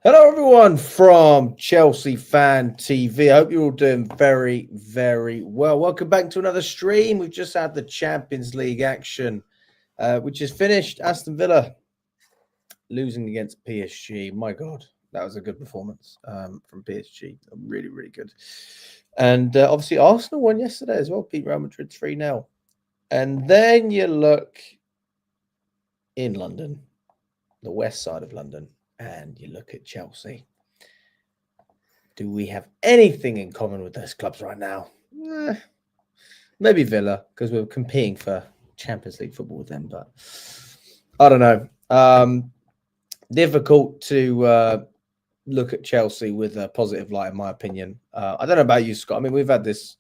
Hello, everyone from Chelsea Fan TV. I hope you're all doing very, very well. Welcome back to another stream. We've just had the Champions League action, which is finished. Aston Villa losing against PSG. My God, that was a good performance from PSG. Really, really good. And obviously, Arsenal won yesterday as well, beat Real Madrid 3-0. And then you look in London, the west side of London, and you look at Chelsea. Do we have anything in common with those clubs right now? Maybe Villa, because we're competing for Champions League football with them, but I don't know. Difficult to look at Chelsea with a positive light, in my opinion. I don't know about you, Scott. I mean, we've had this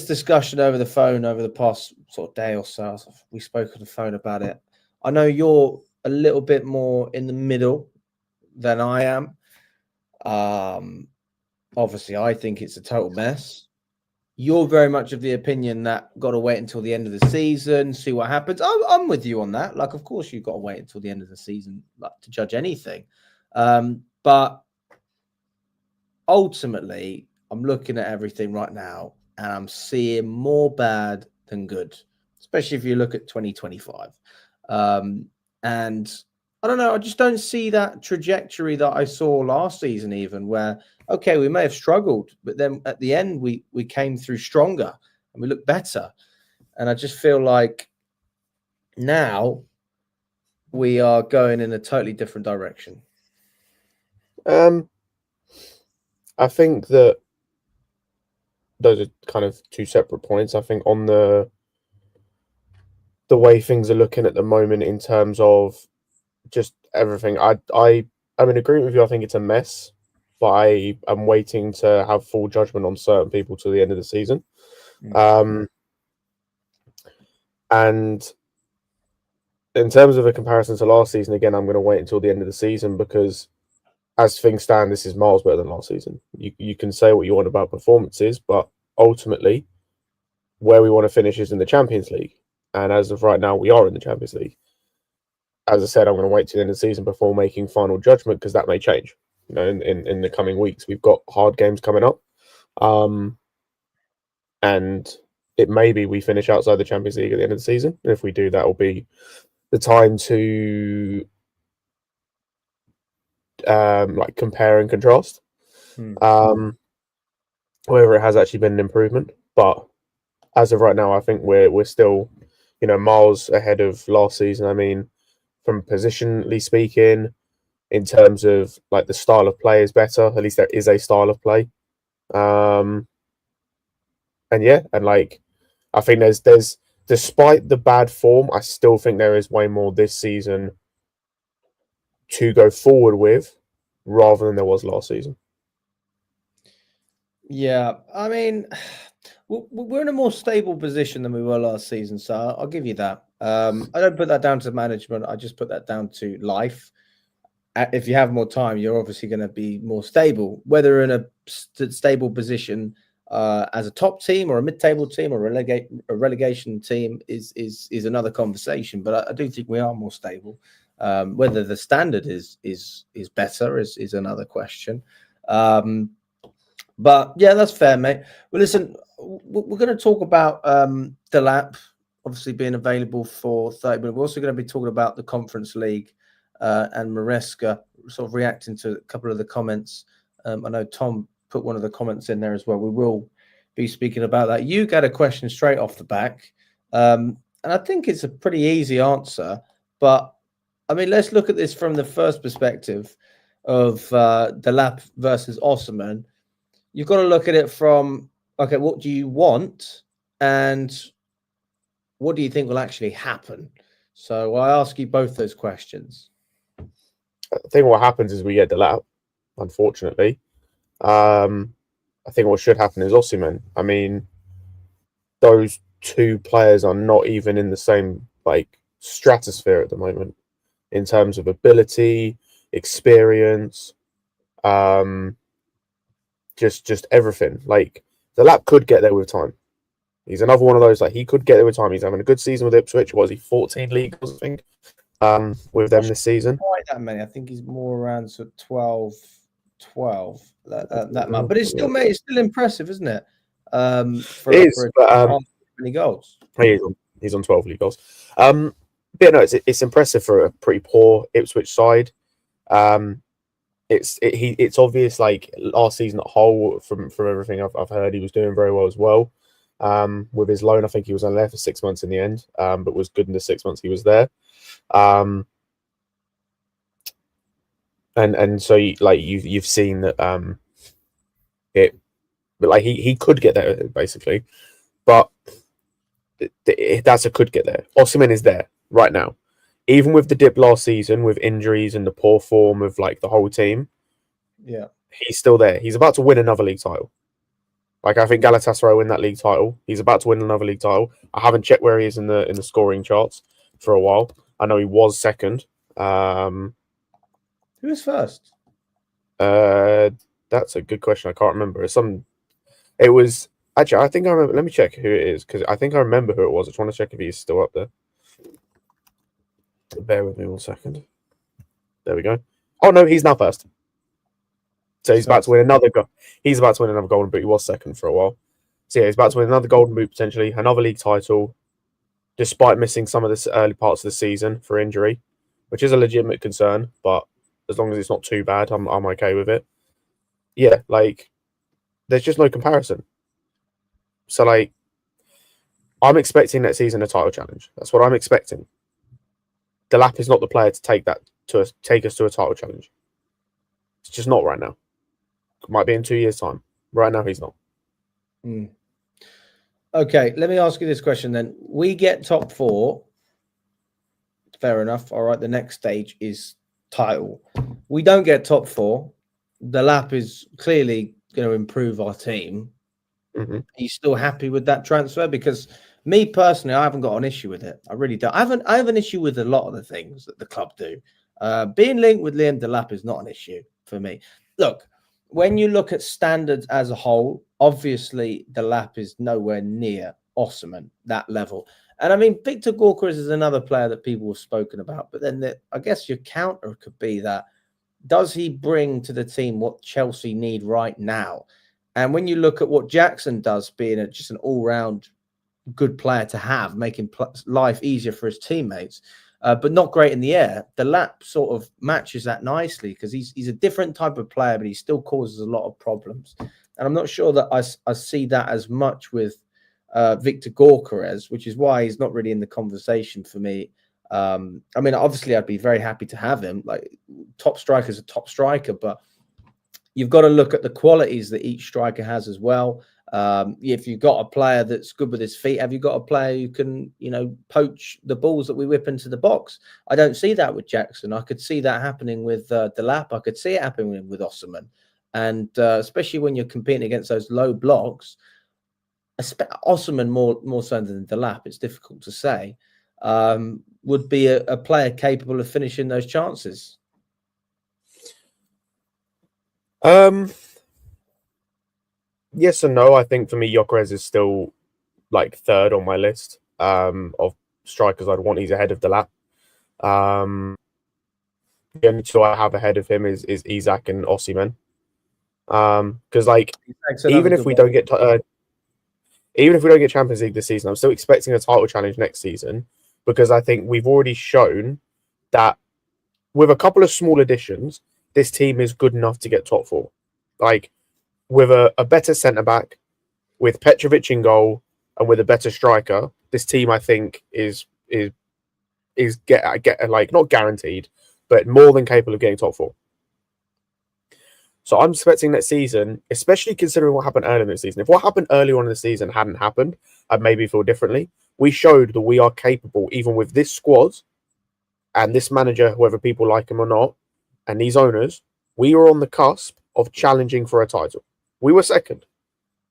discussion over the phone over the past sort of day or so. We spoke on the phone about it. I know you're a little bit more in the middle than I am. Obviously, I think it's a total mess. You're very much of the opinion that got to wait until the end of the season, see what happens. I'm with you on that. Like, of course, you've got to wait until the end of the season to judge anything. But ultimately, I'm looking at everything right now, and I'm seeing more bad than good, especially if you look at 2025. And I don't know. I just don't see that trajectory that I saw last season, even where, okay, we may have struggled, but then at the end, we came through stronger and we looked better. And I just feel like now we are going in a totally different direction. I think that those are kind of two separate points. I think on the way things are looking at the moment in terms of just everything, I'm in agreement with you. I think it's a mess, but I am waiting to have full judgment on certain people to the end of the season. And in terms of a comparison to last season, again, I'm going to wait until the end of the season because as things stand, this is miles better than last season. You can say what you want about performances, but ultimately, where we want to finish is in the Champions League. And as of right now, we are in the Champions League. As I said, I'm going to wait till the end of the season before making final judgment because that may change. You know, in the coming weeks, we've got hard games coming up, and it may be we finish outside the Champions League at the end of the season. And if we do, that will be the time to like compare and contrast. Whether it has actually been an improvement, but as of right now, I think we're still, miles ahead of last season. I mean, from positionally speaking, in terms of like the style of play is better. At least there is a style of play. And yeah, and like I think there's despite the bad form, I still think there is way more this season to go forward with rather than there was last season. Yeah, I mean, we're in a more stable position than we were last season, so I'll give you that. I don't put that down to management. I just put that down to life. If you have more time, you're obviously going to be more stable. Whether in a stable position as a top team or a mid-table team or a relegation team is another conversation. But I do think we are more stable. Whether the standard is better is another question. But yeah, that's fair, mate. Well, listen, we're going to talk about Delap obviously being available for 30 minutes. We're also going to be talking about the Conference League and Maresca, sort of reacting to a couple of the comments. I know Tom put one of the comments in there as well. We will be speaking about that. You got a question straight off the back. And I think it's a pretty easy answer. But, I mean, let's look at this from the first perspective of Delap versus Osman. You've got to look at it from, okay, what do you want and what do you think will actually happen? So I ask you both those questions. I think what happens is we get Delap, unfortunately. I think what should happen is Osimhen. I mean, those two players are not even in the same like stratosphere at the moment in terms of ability, experience, just everything. Like Delap could get there with time. He's another one of those like he could get there with time. He's having a good season with Ipswich. Was he 14 leagues? I think with them this season. Quite that many. I think he's more around sort of 12 that month. But it's still, mate, it's still impressive, isn't it? For It is, but many goals. He's on 12 league goals. But yeah, no, it's impressive for a pretty poor Ipswich side. It's obvious, like last season at whole, from everything I've heard, he was doing very well as well. With his loan, I think he was only there for 6 months in the end, but was good in the 6 months he was there. And so you've seen that but like he could get there basically, but that's a could get there. Osimhen is there right now, even with the dip last season with injuries and the poor form of like the whole team. Yeah, he's still there. He's about to win another league title. Like I think Galatasaray win that league title. He's about to win another league title. I haven't checked where he is in the scoring charts for a while. I know he was second. Who was first? That's a good question. I can't remember. It was actually. I think I remember. Let me check who it is because I think I remember who it was. I just want to check if he's still up there. Bear with me 1 second. There we go. Oh no, he's now first. So he's about to win another go. He's about to win another golden boot. He was second for a while. So yeah, he's about to win another golden boot potentially, another league title, despite missing some of the early parts of the season for injury, which is a legitimate concern. But as long as it's not too bad, I'm okay with it. Yeah, like there's just no comparison. So like, I'm expecting next season a title challenge. That's what I'm expecting. Delap is not the player to take us to a title challenge. It's just not right now. Might be in 2 years' time. Right now, he's not. Okay, let me ask you this question then. We get top 4. Fair enough. All right, the next stage is title. We don't get top 4. Delap is clearly going to improve our team. Mm-hmm. Are you still happy with that transfer? Because me personally, I haven't got an issue with it. I really don't. I have an issue with a lot of the things that the club do. Being linked with Liam Delap is not an issue for me. Look, when you look at standards as a whole, obviously Delap is nowhere near Osimhen, that level. And I mean, Victor Gorka is another player that people have spoken about. But then I guess your counter could be that, does he bring to the team what Chelsea need right now? And when you look at what Jackson does, being just an all-round good player to have, making life easier for his teammates, but not great in the air, Delap sort of matches that nicely because he's a different type of player, but he still causes a lot of problems. And I'm not sure that I see that as much with Victor Gorka, which is why he's not really in the conversation for me. I mean, obviously, I'd be very happy to have him. Like, top striker is a top striker, but you've got to look at the qualities that each striker has as well. If you've got a player that's good with his feet, have you got a player who can, poach the balls that we whip into the box? I don't see that with Jackson. I could see that happening with Delap. I could see it happening with Osimhen. And especially when you're competing against those low blocks, Osimhen more so than Delap, it's difficult to say, would be a player capable of finishing those chances. Yes and no. I think for me, Gyökeres is still like third on my list of strikers I'd want. He's ahead of Delap. The only two I have ahead of him is Isak and Osimhen. Because like even if we don't get Champions League this season, I'm still expecting a title challenge next season because I think we've already shown that with a couple of small additions, this team is good enough to get top 4. Like, with a better centre-back, with Petrovic in goal, and with a better striker, this team, I think, is like not guaranteed, but more than capable of getting top 4. So I'm expecting next season, especially considering what happened earlier in the season. If what happened earlier on in the season hadn't happened, I'd maybe feel differently. We showed that we are capable, even with this squad and this manager, whether people like him or not, and these owners, we were on the cusp of challenging for a title. We were second.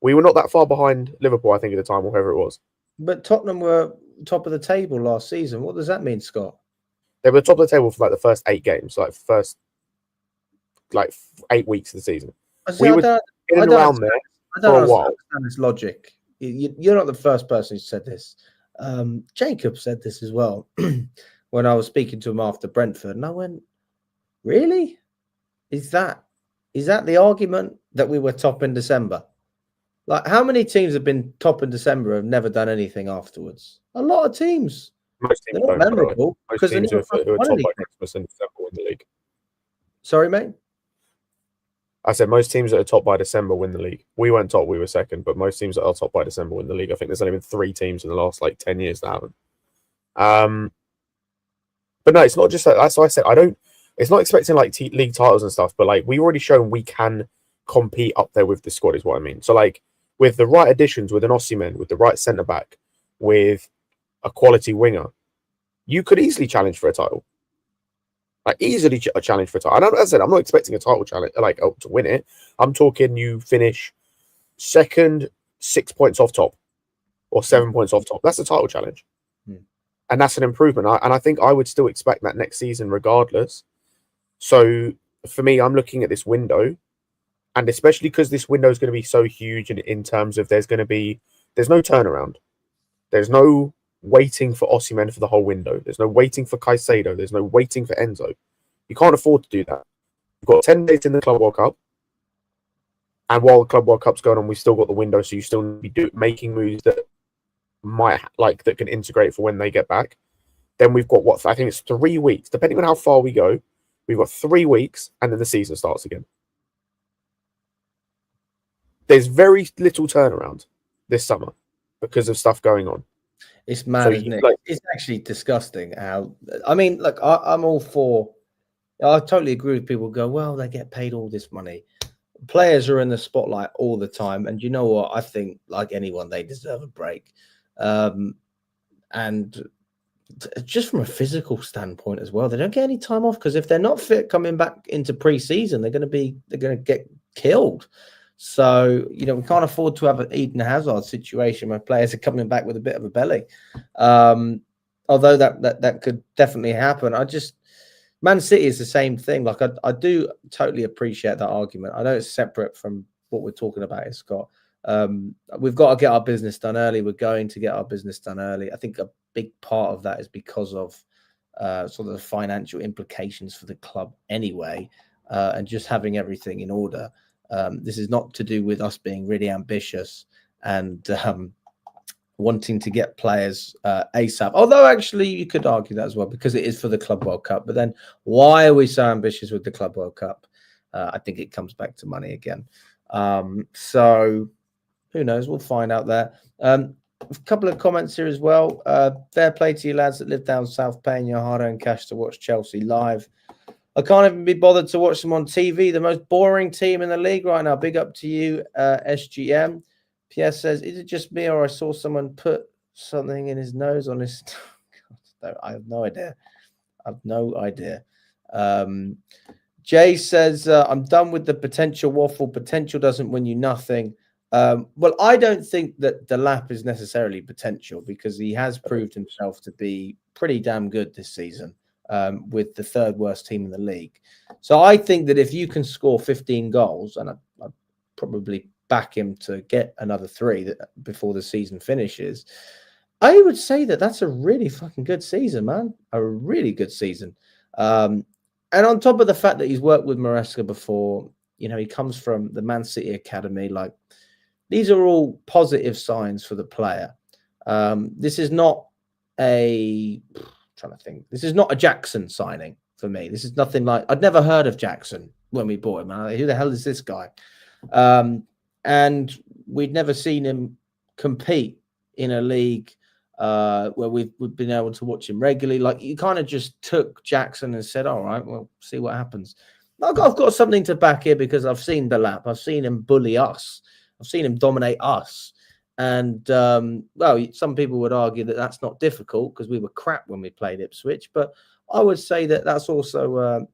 We were not that far behind Liverpool, I think, at the time, or whoever it was. But Tottenham were top of the table last season. What does that mean, Scott? They were top of the table for like the first 8 games, like first 8 weeks of the season. We were in and around there for a while. I don't understand this logic. You're not the first person who said this. Jacob said this as well. when I was speaking to him after Brentford, and I went, really? Is that the argument that we were top in December? Like, how many teams have been top in December and have never done anything afterwards? A lot of teams. Most They're teams not don't, by the way. memorable Most because they teams never who are fucking won top by anything. Christmas in December win the league. Sorry, mate? I said most teams that are top by December win the league. We weren't top, we were second, but most teams that are top by December win the league. I think there's only been 3 teams in the last 10 years that haven't. But no, it's not just that. That's why I said it's not expecting league titles and stuff, but we've already shown we can compete up there with the squad, is what I mean. So with the right additions, with an Osimhen, with the right centre back, with a quality winger, you could easily challenge for a title. Easily a challenge for a title. And as I said, I'm not expecting a title challenge, to win it. I'm talking you finish second, 6 points off top, or 7 points off top. That's a title challenge. And that's an improvement. And I think I would still expect that next season regardless. So for me, I'm looking at this window, and especially because this window is going to be so huge in terms of there's no turnaround. There's no waiting for Osimhen for the whole window. There's no waiting for Caicedo. There's no waiting for Enzo. You can't afford to do that. You've got 10 days in the Club World Cup. And while the Club World Cup's going on, we've still got the window. So you still need to be making moves that that can integrate for when they get back. Then we've got I think it's 3 weeks, depending on how far we go. We've got 3 weeks, and then the season starts again. There's very little turnaround this summer because of stuff going on. It's mad, isn't it? It's actually disgusting how. I mean, look, I'm all for. I totally agree with people who go, well, they get paid all this money. Players are in the spotlight all the time, and you know what? I think, like anyone, they deserve a break. And just from a physical standpoint as well, they don't get any time off because if they're not fit coming back into pre-season, they're going to get killed. So we can't afford to have an Eden Hazard situation where players are coming back with a bit of a belly. Although that could definitely happen. Man City is the same thing. I do totally appreciate that argument. I know it's separate from what we're talking about here, Scott. We've got to get our business done early. We're going to get our business done early. I think a big part of that is because of sort of the financial implications for the club anyway, and just having everything in order. This is not to do with us being really ambitious and wanting to get players ASAP. Although actually you could argue that as well because it is for the Club World Cup. But then why are we so ambitious with the Club World Cup? I think it comes back to money again. So who knows? We'll find out there. A couple of comments here as well. Fair play to you lads that live down south paying your hard-earned cash to watch Chelsea live. I can't even be bothered to watch them on TV. The most boring team in the league right now. Big up to you, SGM. PS says, is it just me or I saw someone put something in his nose on his... I have no idea. Jay says, I'm done with the potential waffle. Potential doesn't win you nothing. Well, I don't think that Delap is necessarily potential because he has proved himself to be pretty damn good this season with the third worst team in the league. So I think that if you can score 15 goals, and I probably back him to get another 3 before the season finishes, I would say that that's a really fucking good season, man. A really good season. And on top of the fact that he's worked with Maresca before, he comes from the Man City Academy. These are all positive signs for the player. This is not this is not a Jackson signing for me. This is nothing like, I'd never heard of Jackson when we bought him. Who the hell is this guy? And we'd never seen him compete in a league where we've been able to watch him regularly. You kind of just took Jackson and said, all right, well, see what happens. I've got something to back here because I've seen Delap. I've seen him bully us. I've seen him dominate us. And, some people would argue that that's not difficult because we were crap when we played Ipswich. But I would say that that's also,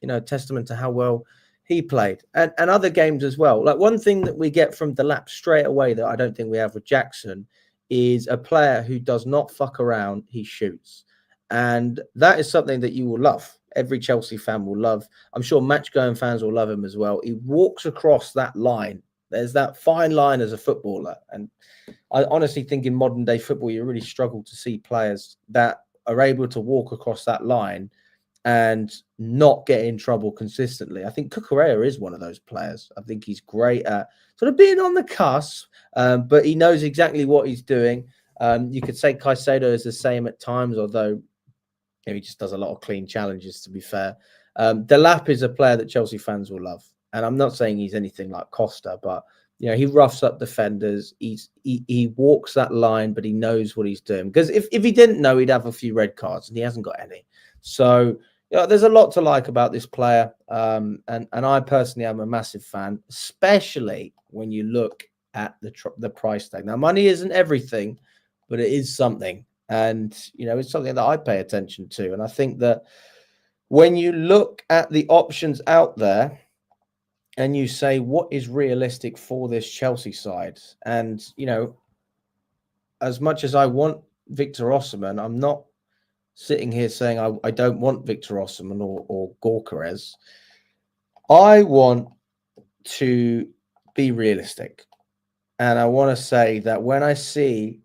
a testament to how well he played. And other games as well. One thing that we get from Delap straight away that I don't think we have with Jackson is a player who does not fuck around. He shoots. And that is something that you will love. Every Chelsea fan will love. I'm sure match-going fans will love him as well. He walks across that line. There's that fine line as a footballer. And I honestly think in modern day football, you really struggle to see players that are able to walk across that line and not get in trouble consistently. I think Cucurella is one of those players. I think he's great at sort of being on the cusp, but he knows exactly what he's doing. You could say Caicedo is the same at times, although he just does a lot of clean challenges, to be fair. Delap is a player that Chelsea fans will love. And I'm not saying he's anything like Costa, but he roughs up defenders. He walks that line, but he knows what he's doing. Because if he didn't know, he'd have a few red cards, and he hasn't got any. So there's a lot to like about this player. And I personally am a massive fan, especially when you look at the price tag. Now, money isn't everything, but it is something. And, it's something that I pay attention to. And I think that when you look at the options out there and you say, what is realistic for this Chelsea side? And, as much as I want Victor Osimhen, I'm not sitting here saying I don't want Victor Osimhen or Gyökeres. I want to be realistic. And I want to say that when I see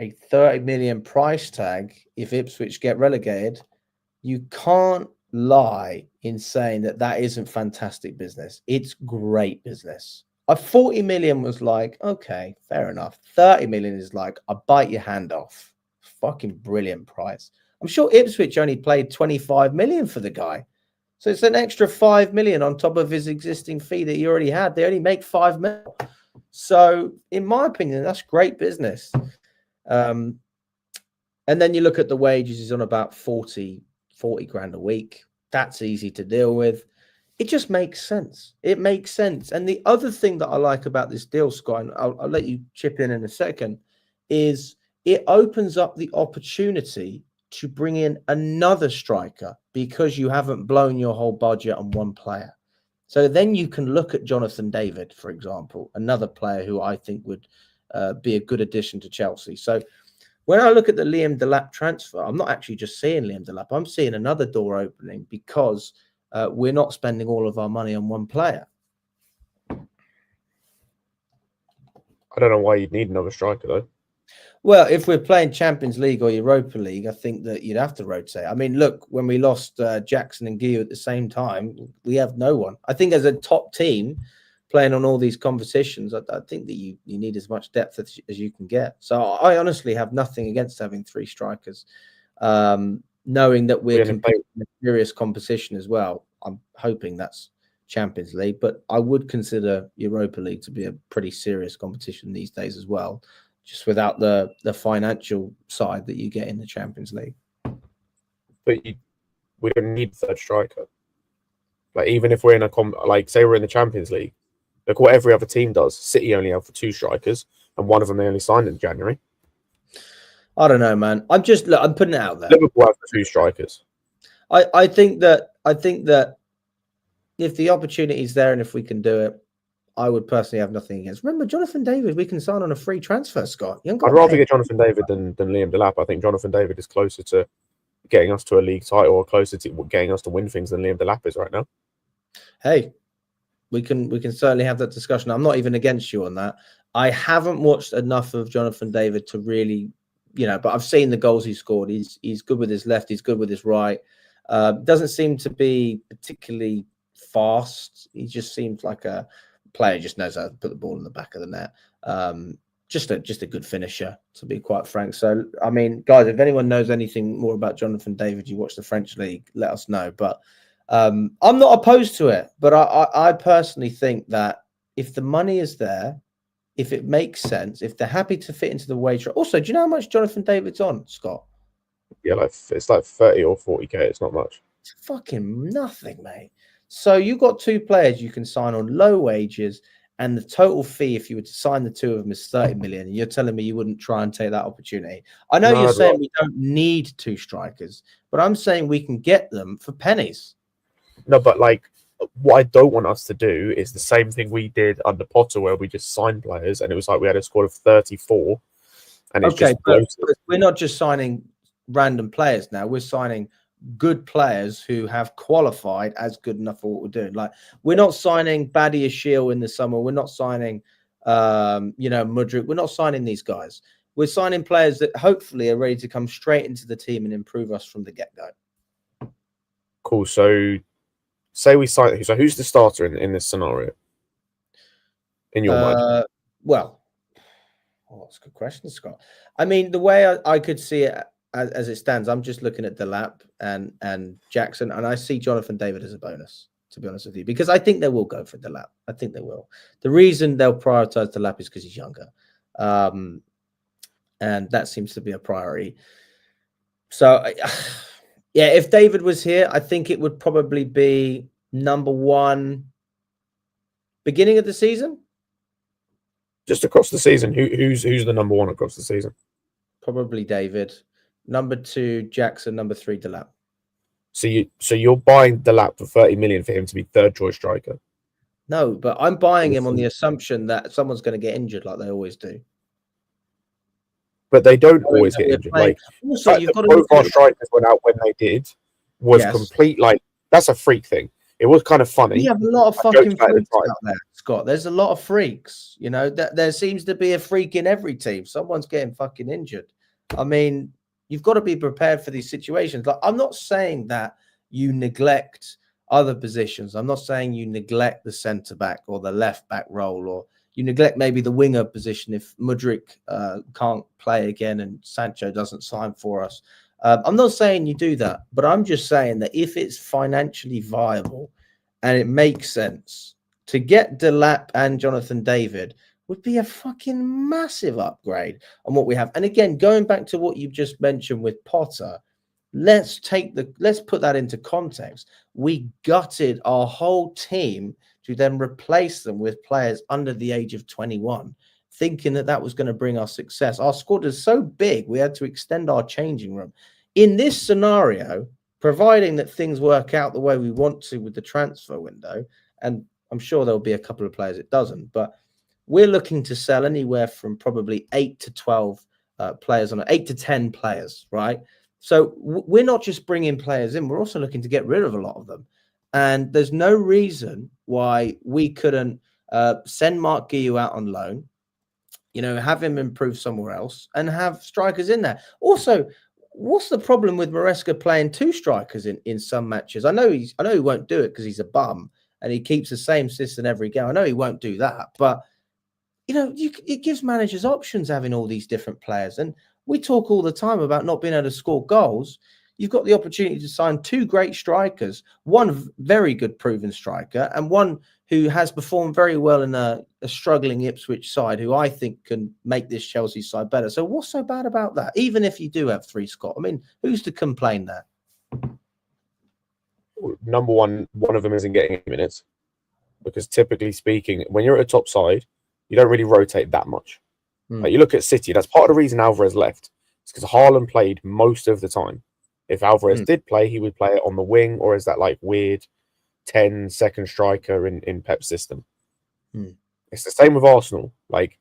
a 30 million price tag, if Ipswich get relegated, you can't lie in saying that isn't fantastic business. It's great business. A 40 million was like, okay, fair enough. 30 million is like, I bite your hand off. Fucking brilliant price. I'm sure Ipswich only paid 25 million for the guy. So it's an extra 5 million on top of his existing fee that he already had. They only make 5 million. So in my opinion, that's great business. And then you look at the wages, he's on about 40 grand a week. That's easy to deal with. It just makes sense. It makes sense. And the other thing that I like about this deal, Scott, and I'll let you chip in a second, is it opens up the opportunity to bring in another striker because you haven't blown your whole budget on one player. So then you can look at Jonathan David, for example, another player who I think would be a good addition to Chelsea. So when I look at the Liam Delap transfer, I'm not actually just seeing Liam Delap. I'm seeing another door opening because we're not spending all of our money on one player. I don't know why you'd need another striker, though. Well, if we're playing Champions League or Europa League, I think that you'd have to rotate. I mean, look, when we lost Jackson and Guillou at the same time, we have no one. I think as a top team playing on all these competitions, I think that you need as much depth as you can get. So I honestly have nothing against having three strikers, knowing that we're competing in a serious competition as well. I'm hoping that's Champions League, but I would consider Europa League to be a pretty serious competition these days as well, just without the financial side that you get in the Champions League. But we don't need third striker. Like, even if we're in say we're in the Champions League, look what every other team does. City only have 2 strikers, and one of them they only signed in January. I don't know, man. I'm putting it out there. Liverpool have 2 strikers. I think that if the opportunity is there and if we can do it, I would personally have nothing against. Remember, Jonathan David, we can sign on a free transfer, Scott. I'd rather get Jonathan David than Liam Delap. I think Jonathan David is closer to getting us to a league title or closer to getting us to win things than Liam Delap is right now. Hey, we can certainly have that discussion. I'm not even against you on that. I haven't watched enough of Jonathan David to really, but I've seen the goals he scored. He's good with his left. He's good with his right. Doesn't seem to be particularly fast. He just seems like a player, just knows how to put the ball in the back of the net. Just a good finisher, to be quite frank. So, I mean, guys, if anyone knows anything more about Jonathan David, you watch the French league, let us know. But I'm not opposed to it. But I personally think that if the money is there, if it makes sense, if they're happy to fit into the wage. Also, do you know how much Jonathan David's on, Scott? Yeah, it's like 30 or 40k. It's not much. It's fucking nothing, mate. So you've got 2 players you can sign on low wages, and the total fee, if you were to sign the 2 of them, is 30 million. And you're telling me you wouldn't try and take that opportunity. I know you're saying we don't need 2 strikers, but I'm saying we can get them for pennies. No, but what I don't want us to do is the same thing we did under Potter, where we just signed players, and it was like we had a squad of 34. And it's but we're not just signing random players now. We're signing good players who have qualified as good enough for what we're doing. Like, we're not signing Badia Shield in the summer. We're not signing, Mudryk. We're not signing these guys. we're signing players that hopefully are ready to come straight into the team and improve us from the get-go. Cool. So say we sign. So who's the starter in this scenario? In your mind? Well, that's a good question, Scott. I mean, the way I could see it as it stands, I'm just looking at Delap and Jackson, and I see Jonathan David as a bonus, to be honest with you, because I think they will go for Delap. I think they will. The reason they'll prioritize Delap is because he's younger. And that seems to be a priority. So, yeah, if David was here, I think it would probably be number one beginning of the season. Just across the season, who's the number one across the season? Probably David. Number two, Jackson. Number three, Delap. So you're buying Delap for 30 million for him to be third choice striker? No, but I'm buying him on the assumption that someone's going to get injured, like they always do. But they don't always get injured. Like, also, you've got both our strikers went out when they did was complete. Like, that's a freak thing. It was kind of funny. We have a lot of fucking freaks out there, Scott. There's a lot of freaks. You know, there seems to be a freak in every team. Someone's getting fucking injured. I mean, you've got to be prepared for these situations. Like, I'm not saying that you neglect other positions. I'm not saying you neglect the centre back or the left back role, or you neglect maybe the winger position if Mudryk can't play again and Sancho doesn't sign for us. I'm not saying you do that, but I'm just saying that if it's financially viable and it makes sense to get Delap and Jonathan David would be a fucking massive upgrade on what we have. And again, going back to what you've just mentioned with Potter, let's put that into context. We gutted our whole team to then replace them with players under the age of 21, thinking that was going to bring us success. Our squad is so big, we had to extend our changing room. In this scenario, providing that things work out the way we want to with the transfer window, and I'm sure there'll be a couple of players it doesn't, but we're looking to sell anywhere from probably 8 to 12 players on 8 to 10 players, right? So we're not just bringing players in, we're also looking to get rid of a lot of them. And there's no reason why we couldn't send Mark Guiu out on loan, you know, have him improve somewhere else and have strikers in there. Also, what's the problem with Maresca playing two strikers in some matches? I know he won't do it because he's a bum and he keeps the same system every game. I know he won't do that, but you know, it gives managers options having all these different players. And we talk all the time about not being able to score goals. You've got the opportunity to sign two great strikers, one very good proven striker and one who has performed very well in a struggling Ipswich side, who I think can make this Chelsea side better. So what's so bad about that? Even if you do have three, Scott, I mean, who's to complain there? Number one of them isn't getting minutes because typically speaking, when you're at a top side, you don't really rotate that much. Like you look at City, that's part of the reason Alvarez left. It's because Haaland played most of the time. If Alvarez did play, he would play it on the wing or as that like weird 10-second striker in Pep's system. It's the same with Arsenal. Like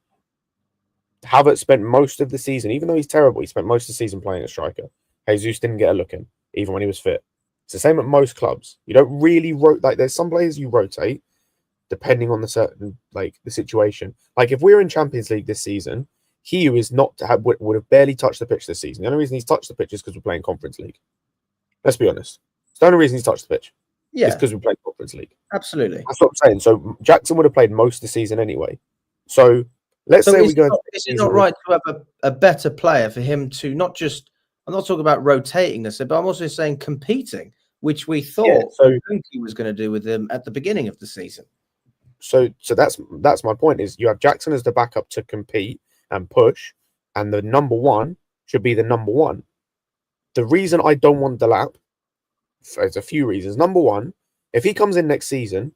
Havertz spent most of the season, even though he's terrible, he spent most of the season playing a striker. Jesus didn't get a look in, even when he was fit. It's the same at most clubs. You don't really like there's some players you rotate depending on the situation. Like if we're in Champions League this season, Hugh is would have barely touched the pitch this season. The only reason he's touched the pitch is because we're playing Conference League. Let's be honest. It's the only reason he's touched the pitch. Yeah, it's because we played Conference League. Absolutely, that's what I'm saying. So Jackson would have played most of the season anyway. So let's say we go. Is it not right to have a better player for him to not just? I'm not talking about rotating this, but I'm also saying competing, which we thought he was going to do with him at the beginning of the season. So that's my point. Is you have Jackson as the backup to compete and push, and the number one should be the number one. The reason I don't want Delap, there's a few reasons. Number one, if he comes in next season,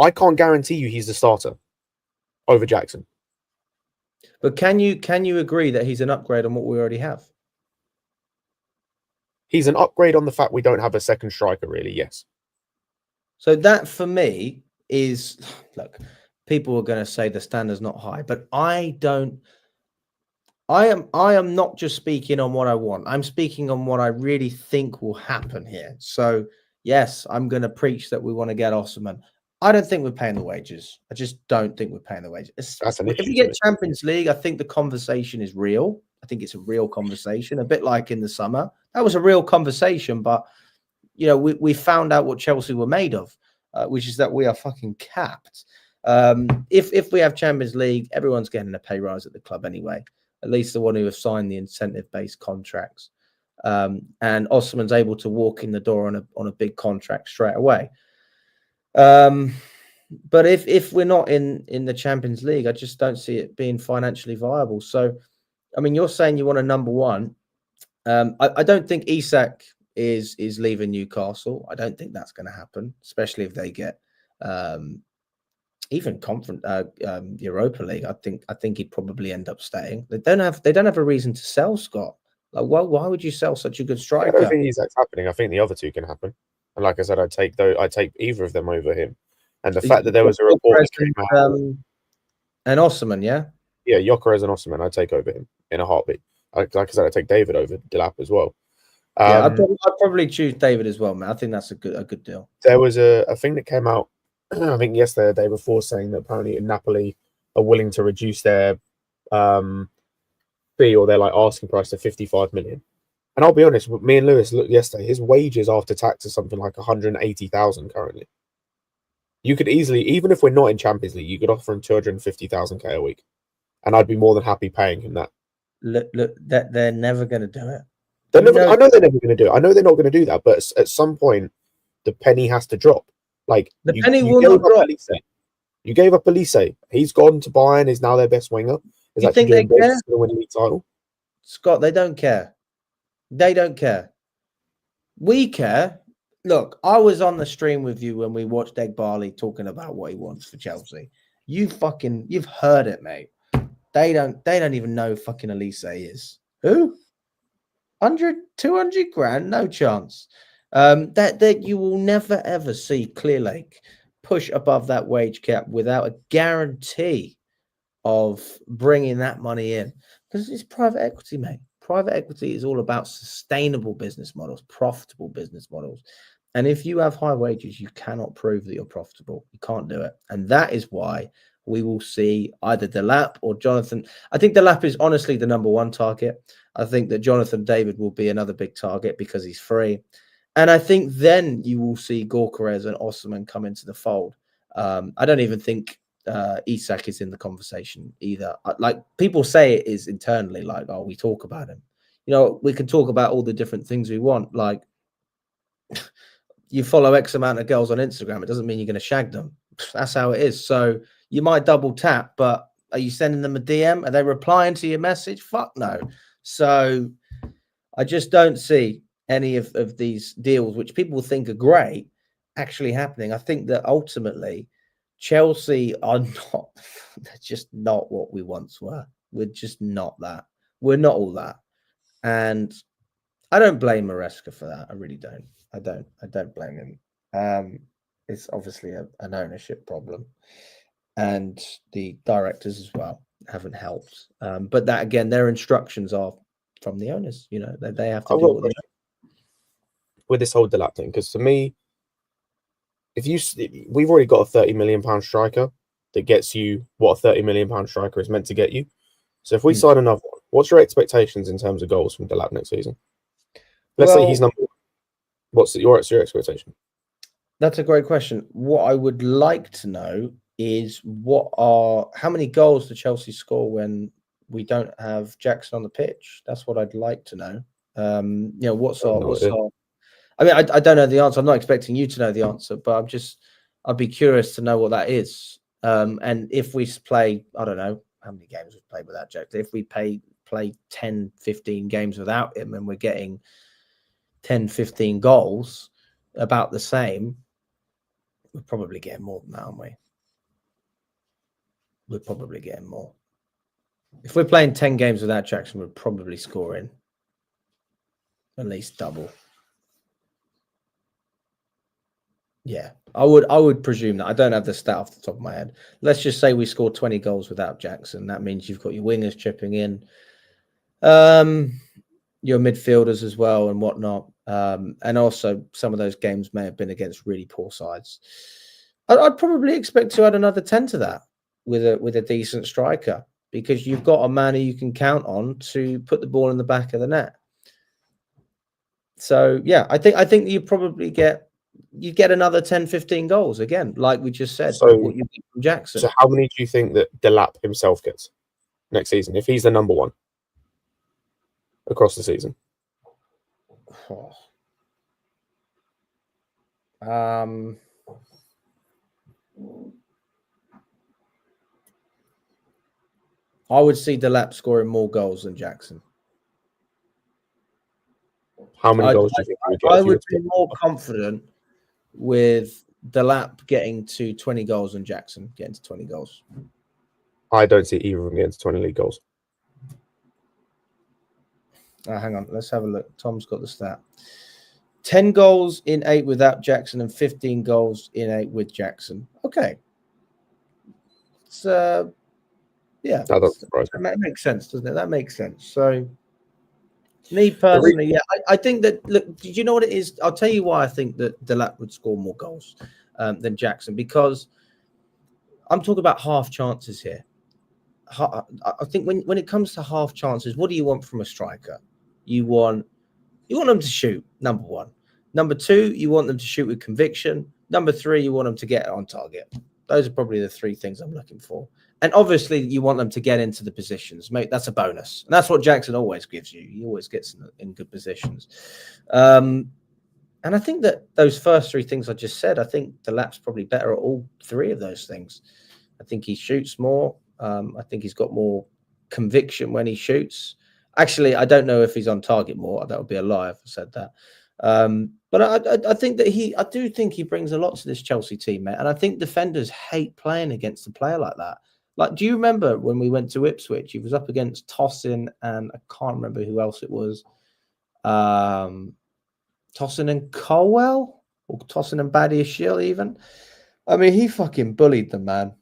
I can't guarantee you he's the starter over Jackson. But can you agree that he's an upgrade on what we already have? He's an upgrade on the fact we don't have a second striker, really, yes. So that for me is, look, people are going to say the standard's not high, but I am not just speaking on what I want. I'm speaking on what I really think will happen here. So yes, I'm going to preach that we want to get Osimhen. I don't think we're paying the wages. I just don't think we're paying the wages. That's an If issue we to get me. Champions League, I think the conversation is real. I think it's a real conversation, a bit like in the summer. That was a real conversation, but we found out what Chelsea were made of, which is that we are fucking capped. If we have Champions League, everyone's getting a pay rise at the club anyway. At least the one who have signed the incentive-based contracts. And Osman's able to walk in the door on a big contract straight away. But if we're not in the Champions League, I just don't see it being financially viable. So, I mean, you're saying you want a number one. I don't think Isak is leaving Newcastle. I don't think that's going to happen, especially if they get even conference Europa League. I think he'd probably end up staying. They don't have a reason to sell Scott. Like, why would you sell such a good striker? I don't think Isak's happening. I think the other two can happen. And like I said, I'd take either of them over him. And the fact that there was a report that came out, and Osman, yeah, Gyökeres and Osman, I'd take over him in a heartbeat. Like I said, I'd take David over Delap as well. Yeah, I'd probably choose David as well, man. I think that's a good deal. There was a thing that came out, I think yesterday, the day before, saying that apparently Napoli are willing to reduce their fee or their asking price to 55 million. And I'll be honest, me and Lewis looked yesterday. His wages after tax is something like 180,000 currently. You could easily, even if we're not in Champions League, you could offer him 250,000 a week, and I'd be more than happy paying him that. Look, that they're never going to do it. I know they're never going to do it. I know they're not going to do that, but at some point, the penny has to drop. Like the penny will not drop. You gave up Elise. He's gone to Bayern. Is now their best winger. Is you think they care? To win a league title? Scott, they don't care. They don't care. We care. Look, I was on the stream with you when we watched Egg Barley talking about what he wants for Chelsea. You've heard it, mate. They don't even know fucking Elise is. Who? 100, 200 grand? No chance. That you will never ever see Clearlake push above that wage cap without a guarantee of bringing that money in, because it's private equity, mate. Private equity is all about sustainable business models, profitable business models. And if you have high wages, you cannot prove that you're profitable. You can't do it. And that is why we will see either Delap or Jonathan. I think Delap is honestly the number one target. I think that Jonathan David will be another big target because he's free. And I think then you will see Gyökeres and Osman come into the fold. I don't even think Isak is in the conversation either. Like, people say it is internally, like, oh, we talk about him. We can talk about all the different things we want. Like, you follow X amount of girls on Instagram, it doesn't mean you're going to shag them. That's how it is. So you might double tap, but are you sending them a DM? Are they replying to your message? Fuck no. So I just don't see any of these deals, which people think are great, actually happening. I think that ultimately Chelsea are not, they're just not what we once were. We're just not that. We're not all that. And I don't blame Maresca for that. I really don't. I don't blame him. It's obviously an ownership problem. And the directors as well haven't helped. But that, again, their instructions are from the owners. They have to do what they do. With this whole Delap thing, because to me, we've already got a £30 million striker that gets you what a £30 million striker is meant to get you. So if we sign another one, what's your expectations in terms of goals from Delap next season? Let's say he's number one. What's your expectation? That's a great question. What I would like to know is how many goals do Chelsea score when we don't have Jackson on the pitch? That's what I'd like to know. I mean, I don't know the answer. I'm not expecting you to know the answer, but I'd be curious to know what that is. And if we play, I don't know how many games we've played without Jackson. If we play 10, 15 games without him and we're getting 10, 15 goals, about the same, we're probably getting more than that, aren't we? We're probably getting more. If we're playing 10 games without Jackson, we're probably scoring at least double. Yeah, I would presume that. I don't have the stat off the top of my head. Let's just say we scored 20 goals without Jackson. That means you've got your wingers chipping in, your midfielders as well and whatnot. And also some of those games may have been against really poor sides. I'd probably expect to add another 10 to that with a decent striker, because you've got a man who you can count on to put the ball in the back of the net. So yeah, I think you probably get another 10, 15 goals again, like we just said. So, what you get from Jackson. So how many do you think that Delap himself gets next season if he's the number one across the season? I would see Delap scoring more goals than Jackson. How many goals do you think he would get? I would be more confident with Delap getting to 20 goals than Jackson getting to 20 goals. I don't see either of them getting to 20 league goals. Hang on, let's have a look. Tom's got the stat. 10 goals in 8 without Jackson and 15 goals in 8 with Jackson. Okay. It's yeah. That doesn't surprise me. That makes sense, doesn't it? That makes sense. So me personally, yeah, I think that, look, did you know what it is? I'll tell you why I think that Delap would score more goals than Jackson, because I'm talking about half chances here. I think when it comes to half chances, what do you want from a striker? You want them to shoot, number one. Number two, you want them to shoot with conviction. Number three, you want them to get on target. Those are probably the three things I'm looking for. And obviously, you want them to get into the positions. Mate, that's a bonus. And that's what Jackson always gives you. He always gets in good positions. And I think that those first three things I just said, I think Delap's probably better at all three of those things. I think he shoots more. I think he's got more conviction when he shoots. Actually, I don't know if he's on target more. That would be a lie if I said that. But I think that I do think he brings a lot to this Chelsea team, mate. And I think defenders hate playing against a player like that. Like, do you remember when we went to Ipswich? He was up against Tosin, and I can't remember who else it was. Tosin and Colwell, or Tosin and Badiashile even. I mean, he fucking bullied them, man.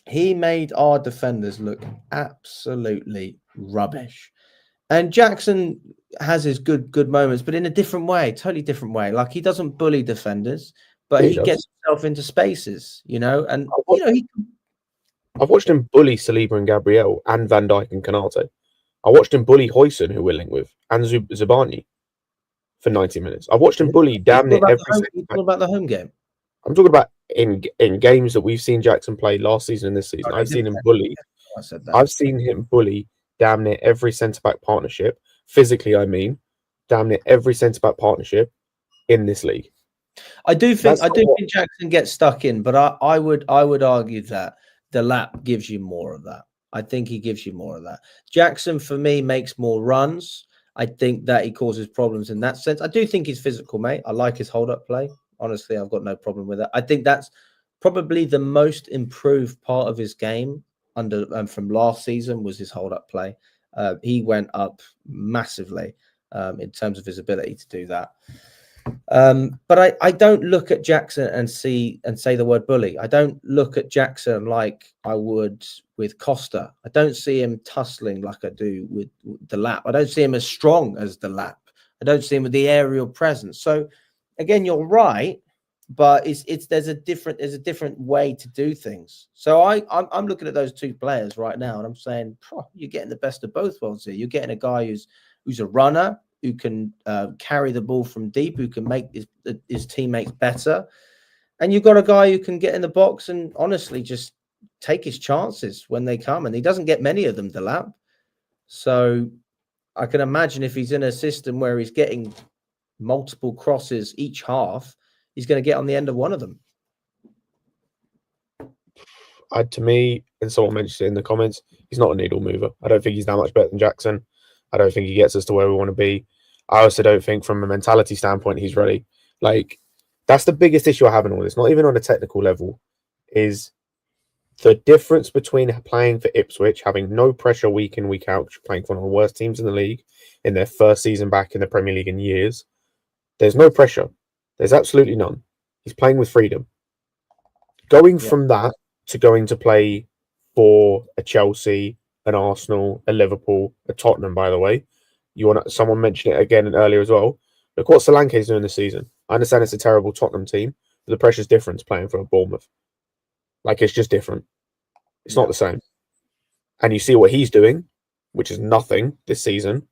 He made our defenders look absolutely rubbish. And Jackson has his good moments, but in a different way, totally different way. Like, he doesn't bully defenders, but he gets himself into spaces, you know. And I've watched him bully Saliba and Gabriel and Van Dijk and Konate. I watched him bully Hoyson, who we're linked with, and Zabani for 90 minutes. I've watched him bully damn near every. You're talking about the home game? I'm talking about in games that we've seen Jackson play last season and this season. I've seen him bully. I said that. I've seen him bully damn near every centre-back partnership. Physically, I mean, damn near every centre-back partnership in this league. I do think Jackson gets stuck in, but I would argue that Delap gives you more of that. I think he gives you more of that. Jackson, for me, makes more runs. I think that he causes problems in that sense. I do think he's physical, mate. I like his hold-up play. Honestly, I've got no problem with it. I think that's probably the most improved part of his game from last season was his hold-up play. He went up massively in terms of his ability to do that. But I don't look at Jackson and say the word bully. I don't look at Jackson like I would with Costa. I don't see him tussling like I do with Delap. I don't see him as strong as Delap. I don't see him with the aerial presence. So again, you're right, but there's a different way to do things. So I'm looking at those two players right now, and I'm saying you're getting the best of both worlds here. You're getting a guy who's a runner, who can carry the ball from deep, who can make his teammates better. And you've got a guy who can get in the box and honestly just take his chances when they come. And he doesn't get many of them, Delap. So I can imagine if he's in a system where he's getting multiple crosses each half, he's going to get on the end of one of them. To me, and someone mentioned it in the comments, he's not a needle mover. I don't think he's that much better than Jackson. I don't think he gets us to where we want to be. I also don't think from a mentality standpoint he's ready. Like, that's the biggest issue I have in all this, not even on a technical level, is the difference between playing for Ipswich, having no pressure week in, week out, playing for one of the worst teams in the league in their first season back in the Premier League in years. There's no pressure. There's absolutely none. He's playing with freedom. Going from that to going to play for a Chelsea, an Arsenal, a Liverpool, a Tottenham, by the way. Someone mentioned it again earlier as well. Look what Solanke is doing this season. I understand it's a terrible Tottenham team, the pressure's different playing for Bournemouth. Like, it's just different. It's not the same. And you see what he's doing, which is nothing this season.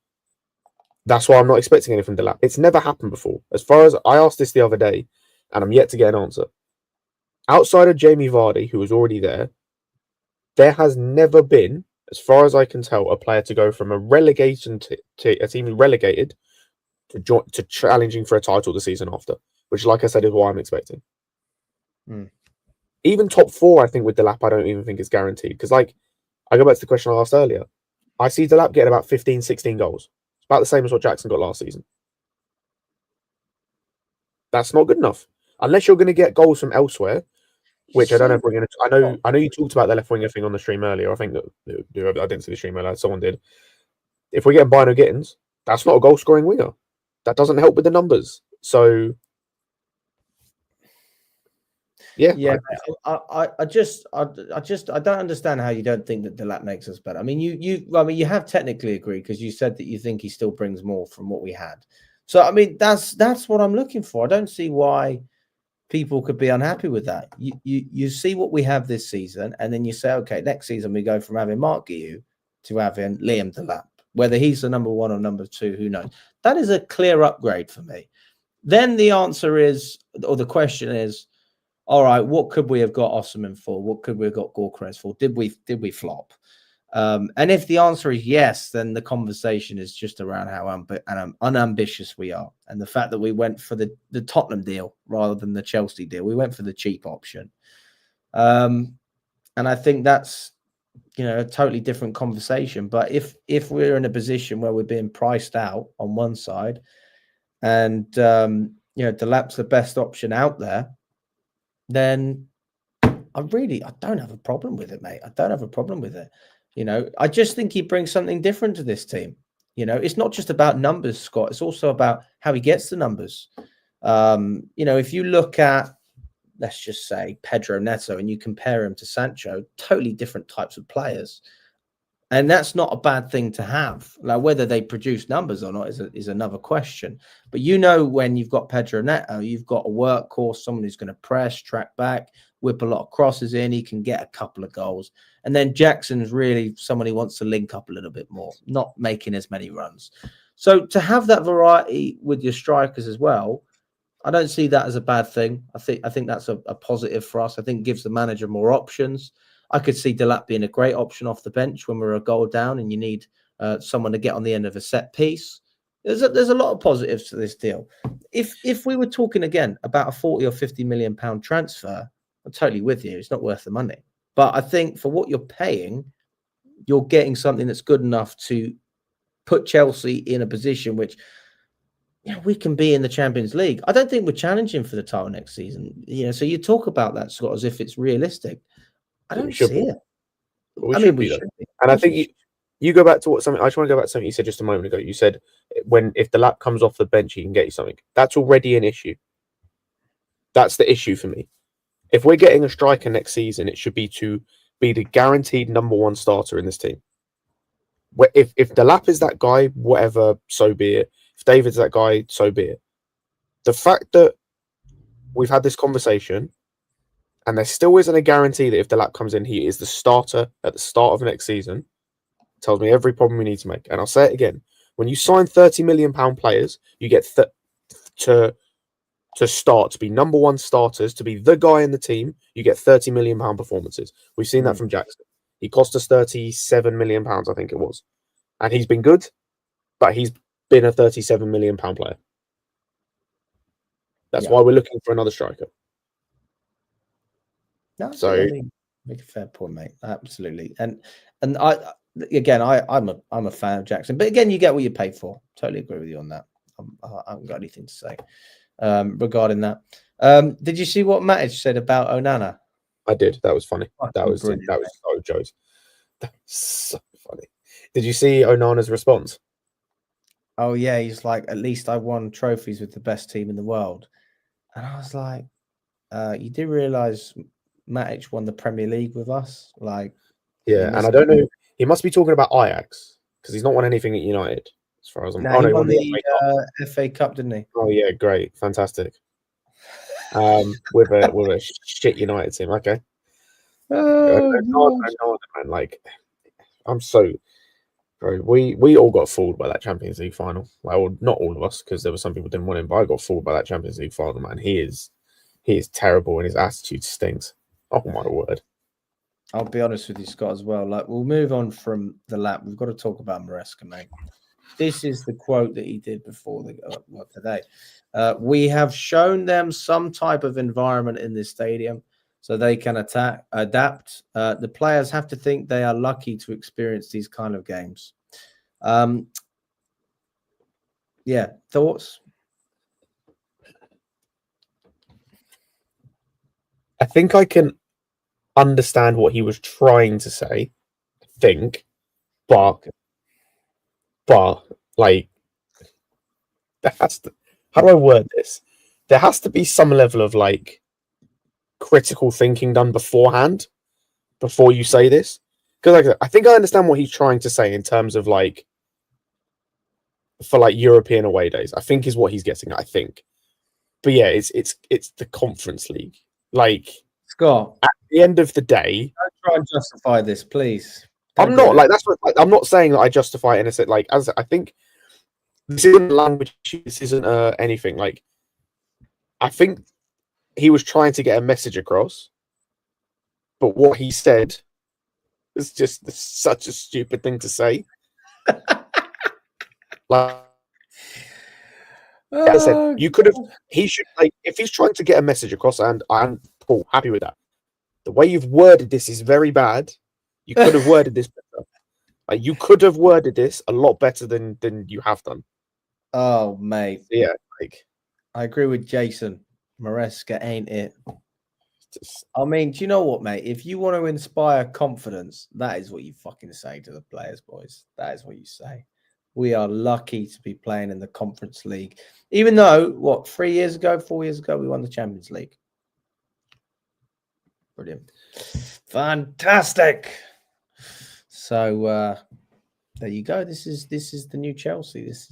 That's why I'm not expecting anything from Delap. It's never happened before. As far as I asked this the other day, and I'm yet to get an answer. Outside of Jamie Vardy, who was already there has never been, as far as I can tell, a player to go from a relegation to a team relegated to challenging for a title the season after, which, like I said, is what I'm expecting. Even top 4, I think, with Delap, I don't even think is guaranteed. Because, like, I go back to the question I asked earlier. I see Delap getting about 15, 16 goals. It's about the same as what Jackson got last season. That's not good enough. Unless you're going to get goals from elsewhere, which I don't know if we're going to... I know you talked about the left-winger thing on the stream earlier. I think that... I didn't see the stream earlier. Someone did. If we get Bino Gittins, that's not a goal-scoring winger. That doesn't help with the numbers. So... Yeah. I don't understand how you don't think that Delap makes us better. I mean, you have technically agreed because you said that you think he still brings more from what we had. So I mean, that's what I'm looking for. I don't see why people could be unhappy with that. You see what we have this season, and then you say, okay, next season we go from having Mark Guiu to having Liam Delap. Whether he's the number 1 or number 2, who knows? That is a clear upgrade for me. Then the answer is, or the question is, all right, what could we have got Osman for? What could we have got Gorkrez for? Did we flop? And if the answer is yes, then the conversation is just around how unambitious we are. And the fact that we went for the Tottenham deal rather than the Chelsea deal. We went for the cheap option. And I think that's, a totally different conversation. But if we're in a position where we're being priced out on one side and, Delap's the best option out there, then I don't have a problem with it, mate. I don't have a problem with it. I just think he brings something different to this team. It's not just about numbers, Scott. It's also about how he gets the numbers. If you look at, let's just say, Pedro Neto and you compare him to Sancho, totally different types of players. And that's not a bad thing to have. Like, whether they produce numbers or not is another question. But when you've got Pedro Neto, you've got a workhorse, someone who's going to press, track back, whip a lot of crosses in. He can get a couple of goals. And then Jackson's really someone who wants to link up a little bit more, not making as many runs. So to have that variety with your strikers as well, I don't see that as a bad thing. I think that's a positive for us. I think it gives the manager more options. I could see Delap being a great option off the bench when we're a goal down and you need someone to get on the end of a set piece. There's a lot of positives to this deal. If we were talking again about a 40 or 50 million pound transfer, I'm totally with you. It's not worth the money. But I think for what you're paying, you're getting something that's good enough to put Chelsea in a position which we can be in the Champions League. I don't think we're challenging for the title next season. So you talk about that, Scott, as if it's realistic. I don't see it. We should be. And I think you go back to I just want to go back to something you said just a moment ago. You said if the Delap comes off the bench, he can get you something. That's already an issue. That's the issue for me. If we're getting a striker next season, it should be to be the guaranteed number 1 starter in this team. If Delap is that guy, whatever, so be it. If David's that guy, so be it. The fact that we've had this conversation and there still isn't a guarantee that if Delap comes in, he is the starter at the start of next season, tells me every problem we need to make. And I'll say it again. When you sign £30 million players, you get to start, to be number 1 starters, to be the guy in the team, you get £30 million performances. We've seen that from Jackson. He cost us £37 million, I think it was. And he's been good, but he's been a £37 million player. That's why we're looking for another striker. No, so I mean, make a fair point, mate. Absolutely. And I'm a fan of Jackson, but again, you get what you pay for. Totally agree with you on that. I haven't got anything to say regarding that. Did you see what Matic said about Onana? I did. That was funny. That was so jokes. That was so funny. Did you see Onana's response? Oh yeah, he's like, at least I won trophies with the best team in the world. And I was like, you do realise Matic won the Premier League with us? Like, yeah, and I don't know. He must be talking about Ajax because he's not won anything at United, as far as I'm. He won the FA Cup, didn't he? Oh yeah, great, fantastic. with a shit United team. Okay, Oh, no, man. Like, I'm so. Bro, we all got fooled by that Champions League final. Well, not all of us, because there were some people didn't want him, but I got fooled by that Champions League final, man. He is terrible and his attitude stinks. Oh my word. I'll be honest with you, Scott, as well. Like, we'll move on from the lap. We've got to talk about Maresca, mate. This is the quote that he did before today. We have shown them some type of environment in this stadium so they can adapt. The players have to think they are lucky to experience these kind of games. Yeah, thoughts? I think I can understand what he was trying to say. I think, but like, there has to. How do I word this? There has to be some level of like critical thinking done beforehand before you say this, because like, I think I understand what he's trying to say in terms of like for like European away days. I think is what he's getting at. I think, but yeah, it's the Conference League. Like, Scott, at the end of the day, don't try and justify this, please. I'm not like that's what, like, I'm not saying that I justify it. And like, as I think this isn't language. This isn't anything. Like, I think he was trying to get a message across, but what he said is just such a stupid thing to say. Like, I said, you could have. He should, like, if he's trying to get a message across, and I'm Paul, happy with that. The way you've worded this is very bad. You could have worded this better. Like, you could have worded this a lot better than you have done. Oh, mate. Yeah, like, I agree with Jason. Maresca ain't it. I mean, do you know what, mate? If you want to inspire confidence, that is what you fucking say to the players, boys. That is what you say. We are lucky to be playing in the Conference League. Even though, 4 years ago, we won the Champions League. Brilliant. Fantastic. So there you go. This is the new Chelsea. This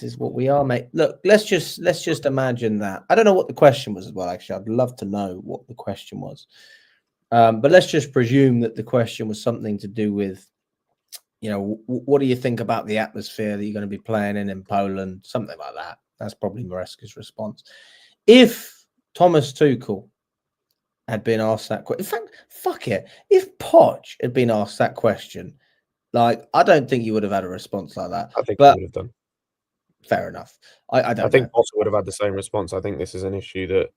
is what we are, mate. Look, let's just imagine that. I don't know what the question was as well, actually. I'd love to know what the question was. But let's just presume that the question was something to do with, what do you think about the atmosphere that you're going to be playing in Poland? Something like that. That's probably Maresca's response. If Thomas Tuchel had been asked that question, in fact, fuck it. If Poch had been asked that question, like, I don't think you would have had a response like that. I think but he would have done. Fair enough. I don't. I think know. Potter would have had the same response. I think this is an issue that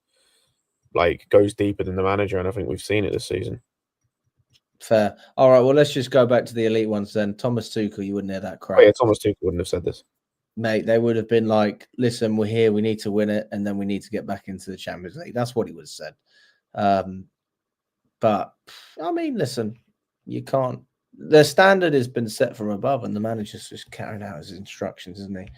like goes deeper than the manager, and I think we've seen it this season. Fair. All right. Well, let's just go back to the elite ones then. Thomas Tuchel, you wouldn't hear that crap. Oh, yeah, Thomas Tuchel wouldn't have said this. Mate, they would have been like, listen, we're here, we need to win it, and then we need to get back into the Champions League. That's what he would have said. But, I mean, listen, you can't. The standard has been set from above, and the manager's just carrying out his instructions, isn't he?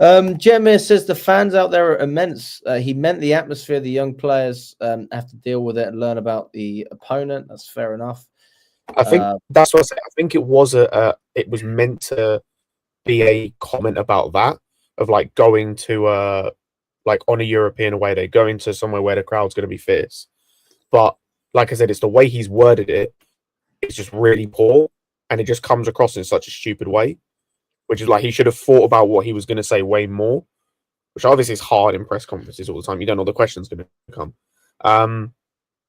Jemir says the fans out there are immense. He meant the atmosphere, the young players have to deal with it and learn about the opponent. That's fair enough. I think that's what I said. I think it was it was meant to be a comment about that, of like going to like on a European away day, going to somewhere where the crowd's going to be fierce. But like I said, it's the way he's worded it. It's just really poor, and it just comes across in such a stupid way. Which is like he should have thought about what he was going to say way more, which obviously is hard in press conferences all the time. You don't know the question's going to come.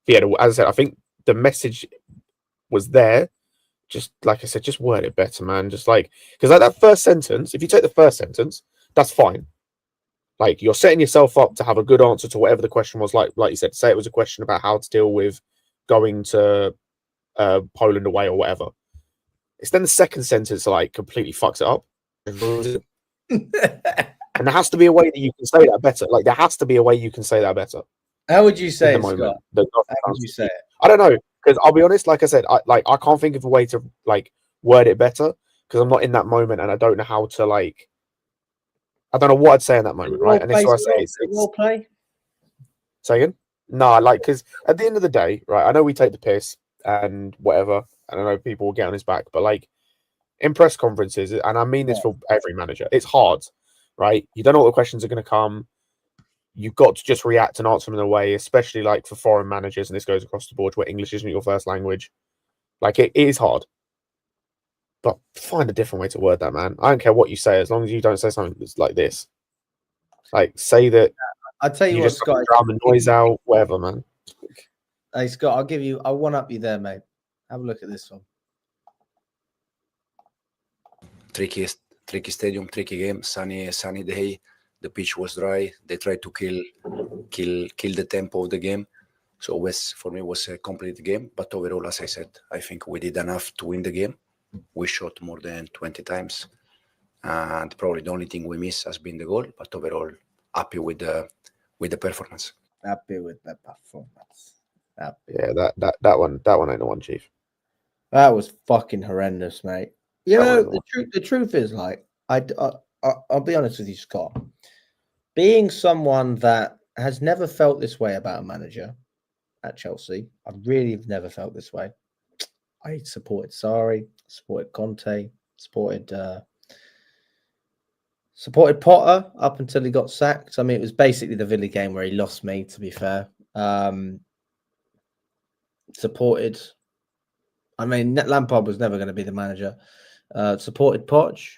Yeah, as I said, I think the message was there. Just like I said, just word it better, man. Just like, because like that first sentence, if you take the first sentence, that's fine. Like, you're setting yourself up to have a good answer to whatever the question was. Like you said, say it was a question about how to deal with going to Poland away or whatever. It's then the second sentence like completely fucks it up. And there has to be a way that you can say that better. Like, there has to be a way you can say that better. How would you say it, Scott? How would you say it? I don't know, because I'll be honest. Like I said, I can't think of a way to like word it better because I'm not in that moment and I don't know how to like. I don't know what I'd say in that moment, right? And this is why I say it's role play. Say again? No, like, because at the end of the day, right? I know we take the piss and whatever, and I know people will get on his back, but like in press conferences, and I mean this for every manager, it's hard, right? You don't know what the questions are going to come. you've got to just react and answer them in a way, especially like for foreign managers, and this goes across the board where English isn't your first language. Like it is hard, but find a different way to word that, man. I don't care what you say, as long as you don't say something that's like this. Like say that I'll tell you you what, just Scott. drown the noise out, whatever, man. Hey, Scott, I'll one up you there, mate. Have a look at this one. Tricky stadium, tricky game, sunny day. The pitch was dry. They tried to kill the tempo of the game. So for me was a complete game. But overall, as I said, I think we did enough to win the game. We shot more than 20 times, and probably the only thing we missed has been the goal. But overall, happy with the performance. Happy with the performance. Happy. Yeah, that one ain't the one, Chief. That was fucking horrendous, mate. You know, the truth is, like, I'll be honest with you, Scott. Being someone that has never felt this way about a manager at Chelsea, I really have never felt this way. I supported Sarri, supported Conte, supported Potter up until he got sacked. I mean, it was basically the Villa game where he lost me, to be fair. Supported. I mean, Lampard was never going to be the manager. Supported Poch,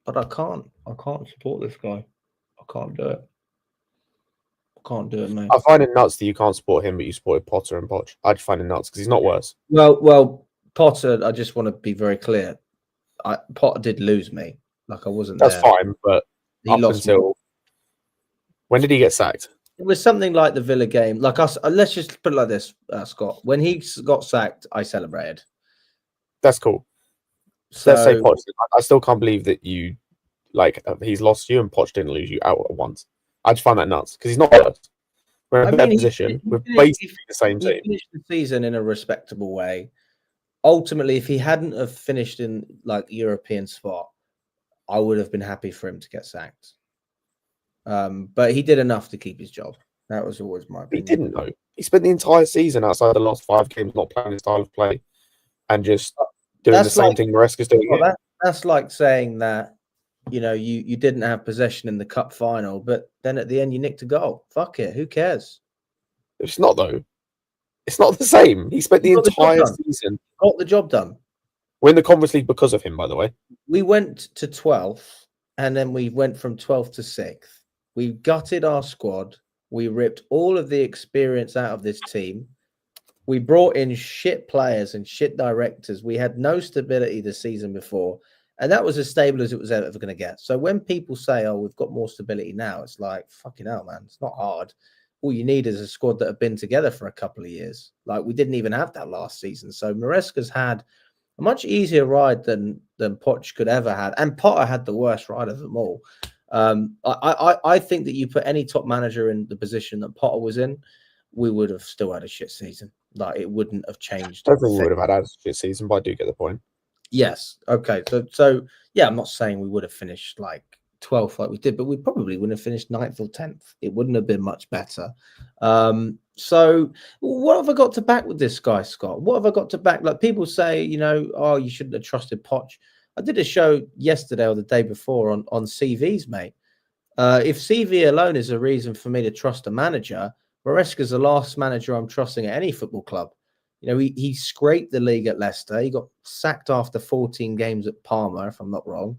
but I can't support this guy. I can't do it. I can't do it, mate. I find it nuts that you can't support him, but you supported Potter and Poch. I just find it nuts because he's not worse. Well, Potter. I just want to be very clear. Potter did lose me. Like I wasn't. That's there. fine, but He up lost until me. When did he get sacked? It was something like the Villa game. Like us. Let's just put it like this, Scott. When he got sacked, I celebrated. That's cool. So, let's say Poch. I still can't believe that you he's lost you and Poch didn't lose you out at once. I just find that nuts because he's not worse. We're in a better position. We're basically the same team. He finished the season in a respectable way. Ultimately, if he hadn't have finished in like European spot, I would have been happy for him to get sacked. But he did enough to keep his job. That was always my opinion. He didn't know. He spent the entire season outside the last 5 games not playing his style of play and just doing the same thing Maresca's doing. That's like saying that, you know, you didn't have possession in the cup final, but then at the end you nicked a goal. Fuck it. Who cares? It's not, though. It's not the same. He spent the entire season. Got the job done. We're in the Conference League because of him, by the way. We went to 12th, and then we went from 12th to 6th. We gutted our squad. We ripped all of the experience out of this team. We brought in shit players and shit directors. We had no stability the season before, and that was as stable as it was ever going to get. So when people say, oh, we've got more stability now, it's like, fucking hell, man. It's not hard. All you need is a squad that have been together for a couple of years. Like, we didn't even have that last season. So Maresca's had a much easier ride than Poch could ever had. And Potter had the worst ride of them all. I think that you put any top manager in the position that Potter was in, we would have still had a shit season. Like, it wouldn't have changed. I don't think we would have had a shit season, but I do get the point. Yes. Okay. So yeah, I'm not saying we would have finished like 12th like we did, but we probably wouldn't have finished 9th or 10th. It wouldn't have been much better. So what have I got to back with this guy, Scott? What have I got to back? Like, people say, you know, oh, you shouldn't have trusted Poch. I did a show yesterday or the day before on CVs, mate. If CV alone is a reason for me to trust a manager, Maresca's the last manager I'm trusting at any football club. You know, he scraped the league at Leicester. He got sacked after 14 games at Parma, if I'm not wrong.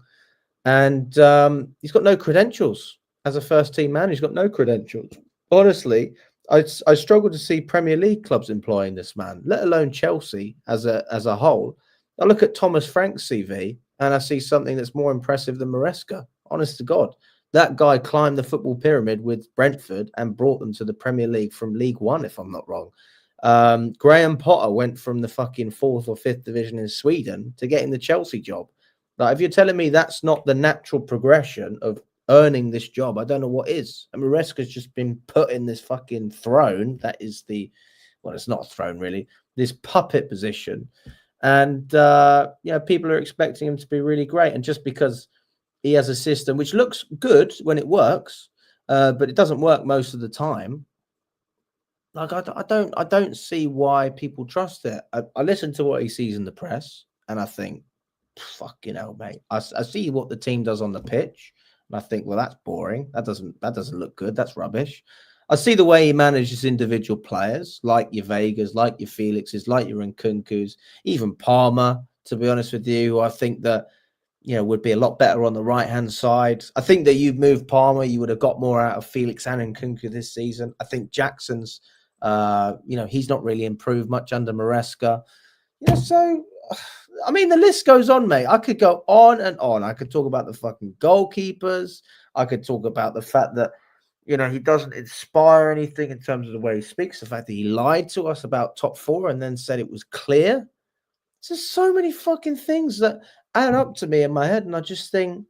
And he's got no credentials as a first-team man. He's got no credentials. Honestly, I struggle to see Premier League clubs employing this man, let alone Chelsea as a whole. I look at Thomas Frank's CV and I see something that's more impressive than Maresca. Honest to God. That guy climbed the football pyramid with Brentford and brought them to the Premier League from League One, if I'm not wrong. Graham Potter went from the fucking 4th or 5th division in Sweden to getting the Chelsea job. Like, if you're telling me that's not the natural progression of earning this job, I don't know what is. And Maresca's just been put in this fucking throne. That is well, it's not a throne really, this puppet position. And, people are expecting him to be really great. And just because he has a system which looks good when it works, but it doesn't work most of the time. Like, I don't see why people trust it. I listen to what he sees in the press, and I think, fucking hell, mate. I see what the team does on the pitch, And I think, well, that's boring. That doesn't look good. That's rubbish. I see the way he manages individual players, like your Vegas, like your Felixes, like your Nkunkus, even Palmer, to be honest with you. I think that, would be a lot better on the right-hand side. I think that you've moved Palmer, you would have got more out of Felix and Nkunku this season. I think Jackson's, he's not really improved much under Maresca. So, I mean, the list goes on, mate. I could go on and on. I could talk about the fucking goalkeepers. I could talk about the fact that, he doesn't inspire anything in terms of the way he speaks. The fact that he lied to us about top 4 and then said it was clear. There's so many fucking things that add up to me in my head. And I just think,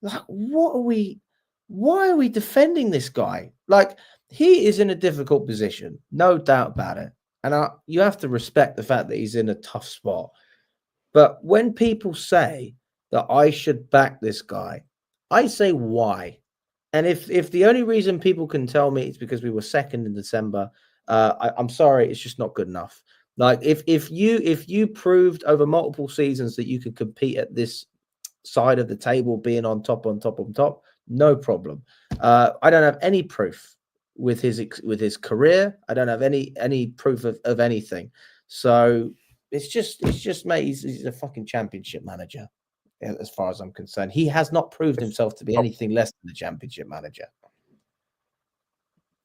like, why are we defending this guy? Like, he is in a difficult position, no doubt about it. And you have to respect the fact that he's in a tough spot. But when people say that I should back this guy, I say, why? And if the only reason people can tell me it's because we were second in December, I'm sorry, it's just not good enough. Like, if you proved over multiple seasons that you could compete at this side of the table, being on top, no problem. I don't have any proof with his career. I don't have any proof of anything. So it's just mate, he's a fucking championship manager. As far as I'm concerned, he has not proved himself to be anything less than a championship manager.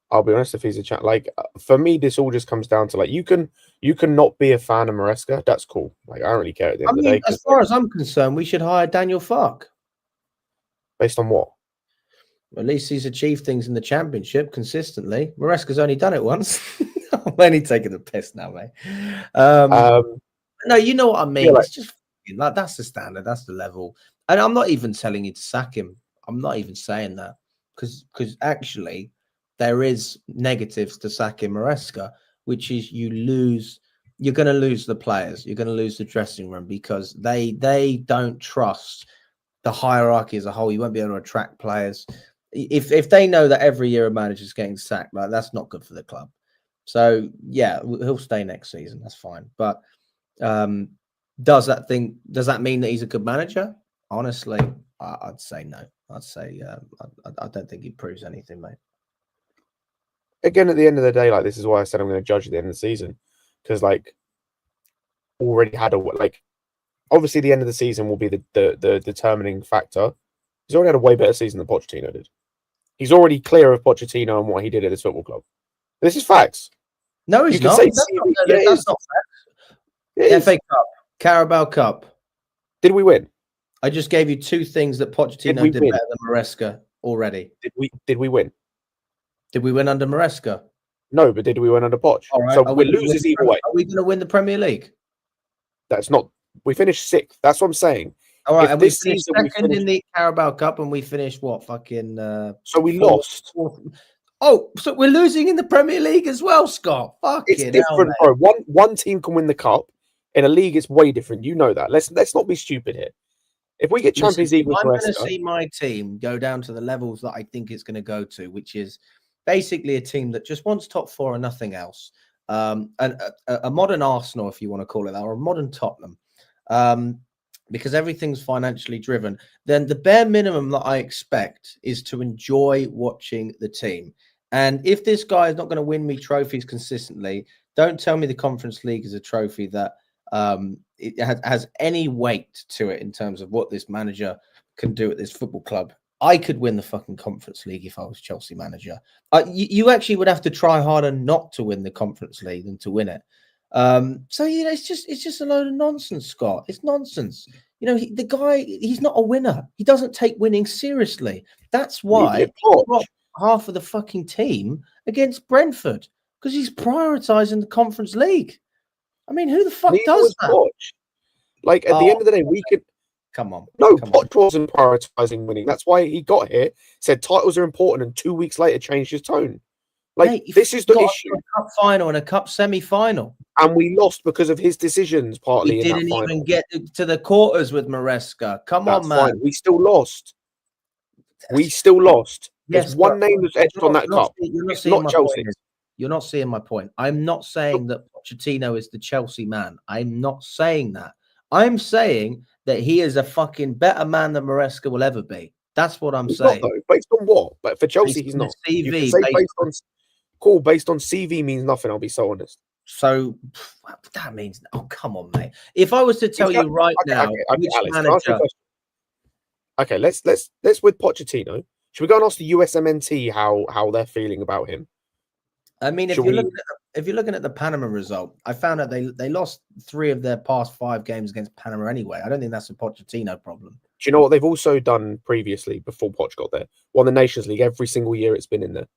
I'll be honest, if he's a chat, like, for me, this all just comes down to, like, you can not be a fan of Maresca. That's cool. Like, I don't really care at the end of the day. As far as I'm concerned, we should hire Daniel Fark. Based on what? At least he's achieved things in the championship consistently. Maresca's only done it once. I'm only taking the piss now, mate. No, you know what I mean. It's just like, that's the standard, that's the level. And I'm not even telling you to sack him. I'm not even saying that, because actually there is negatives to sacking Maresca, which is you're going to lose the players, you're going to lose the dressing room, because they don't trust the hierarchy as a whole. You won't be able to attract players if they know that every year a manager's getting sacked. Like, that's not good for the club. So yeah, he'll stay next season. That's fine. But does that mean that he's a good manager? Honestly, I'd say no. I'd say I don't think he proves anything, mate. Again, at the end of the day, like, this is why I said I'm going to judge at the end of the season, because, like, already had obviously the end of the season will be the determining factor. He's already had a way better season than Pochettino did. He's already clear of Pochettino and what he did at this football club. This is facts. No, he's not. That's not facts. FA Cup, Carabao Cup. Did we win? I just gave you 2 things that Pochettino did better than Maresca already. Did we win? Did we win under Maresca? No, but did we win under Poch? All right. So we're losers either way. Are we going to win the Premier League? That's not. We finished 6th. That's what I'm saying. All right. And we finished second in the Carabao Cup, and we finished what? Fucking. So we lost. Oh, so we're losing in the Premier League as well, Scott. It's different, bro. One team can win the cup. In a league, it's way different. You know that. Let's not be stupid here. If we get Champions League, I'm going to see my team go down to the levels that I think it's going to go to, which is basically a team that just wants top 4 and nothing else. And a modern Arsenal, if you want to call it that, or a modern Tottenham, because everything's financially driven. Then the bare minimum that I expect is to enjoy watching the team. And if this guy is not going to win me trophies consistently, don't tell me the Conference League is a trophy that it has any weight to it in terms of what this manager can do at this football club. I could win the fucking Conference League if I was Chelsea manager. You actually would have to try harder not to win the Conference League than to win it. So it's just a load of nonsense, Scott. It's nonsense. The guy, he's not a winner. He doesn't take winning seriously. That's why he dropped half of the fucking team against Brentford, because he's prioritizing the Conference League. I mean, who the fuck does that? Poch. Like, at the end of the day, we could. Come on. No, Poch wasn't prioritizing winning. That's why he got here, said titles are important, and 2 weeks later changed his tone. Like, mate, this is the issue. A cup final and a cup semi-final. And we lost because of his decisions, partly. He didn't even get to the quarters with Maresca. Come on, man. Fine. We still lost. Yes, there's one name that's etched on that cup. It's not Chelsea. You're not seeing my point. I'm not saying that Pochettino is the Chelsea man. I'm not saying that. I'm saying that he is a fucking better man than Maresca will ever be. That's what I'm He's saying. not, though. Based on what? But for Chelsea, he's not. CV, You can say based on CV means nothing. I'll be so honest. So that means, oh, come on, mate. If I was to tell you right now, which Alex, manager? Okay, let's with Pochettino. Should we go and ask the USMNT how they're feeling about him? I mean, if you're looking at the Panama result, I found out they lost 3 of their past 5 games against Panama anyway. I don't think that's a Pochettino problem. Do you know what they've also done previously before Poch got there? Won the Nations League every single year it's been in there.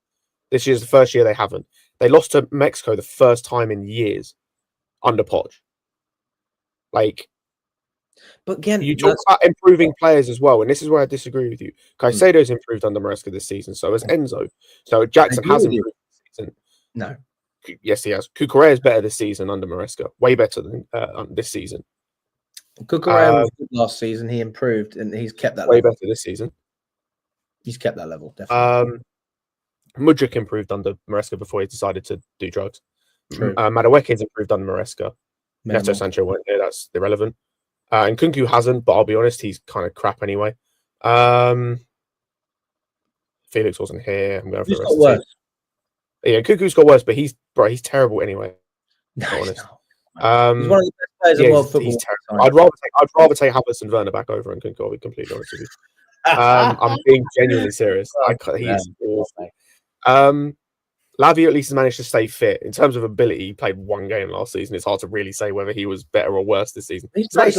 This year's the first year they haven't. They lost to Mexico the first time in years under Poch. Like, but again, you talk about improving players as well, and this is where I disagree with you. Caicedo's improved under Maresca this season, so has Enzo. So Jackson has improved this season. No. Yes, he has. Cucurella is better this season under Maresca. Way better than this season. Cucurella was good last season. He improved, and he's kept that way level. better this season. He's kept that level, definitely. Mudryk improved under Maresca before he decided to do drugs. True. Madueke's improved under Maresca. Neto Sancho went there. That's irrelevant. And Kunku hasn't, but I'll be honest, he's kind of crap anyway. Felix wasn't here. I'm going for the rest of the team. Yeah, Kuku's got worse, but he's terrible anyway. No, honest. he's one of the best players in world football. He's terrible. I'd rather take Havertz and Werner back over and Kunku. I'll be completely honest with you. I'm being genuinely serious. He's awful. Lavia at least has managed to stay fit. In terms of ability, he played 1 game last season. It's hard to really say whether he was better or worse this season. He played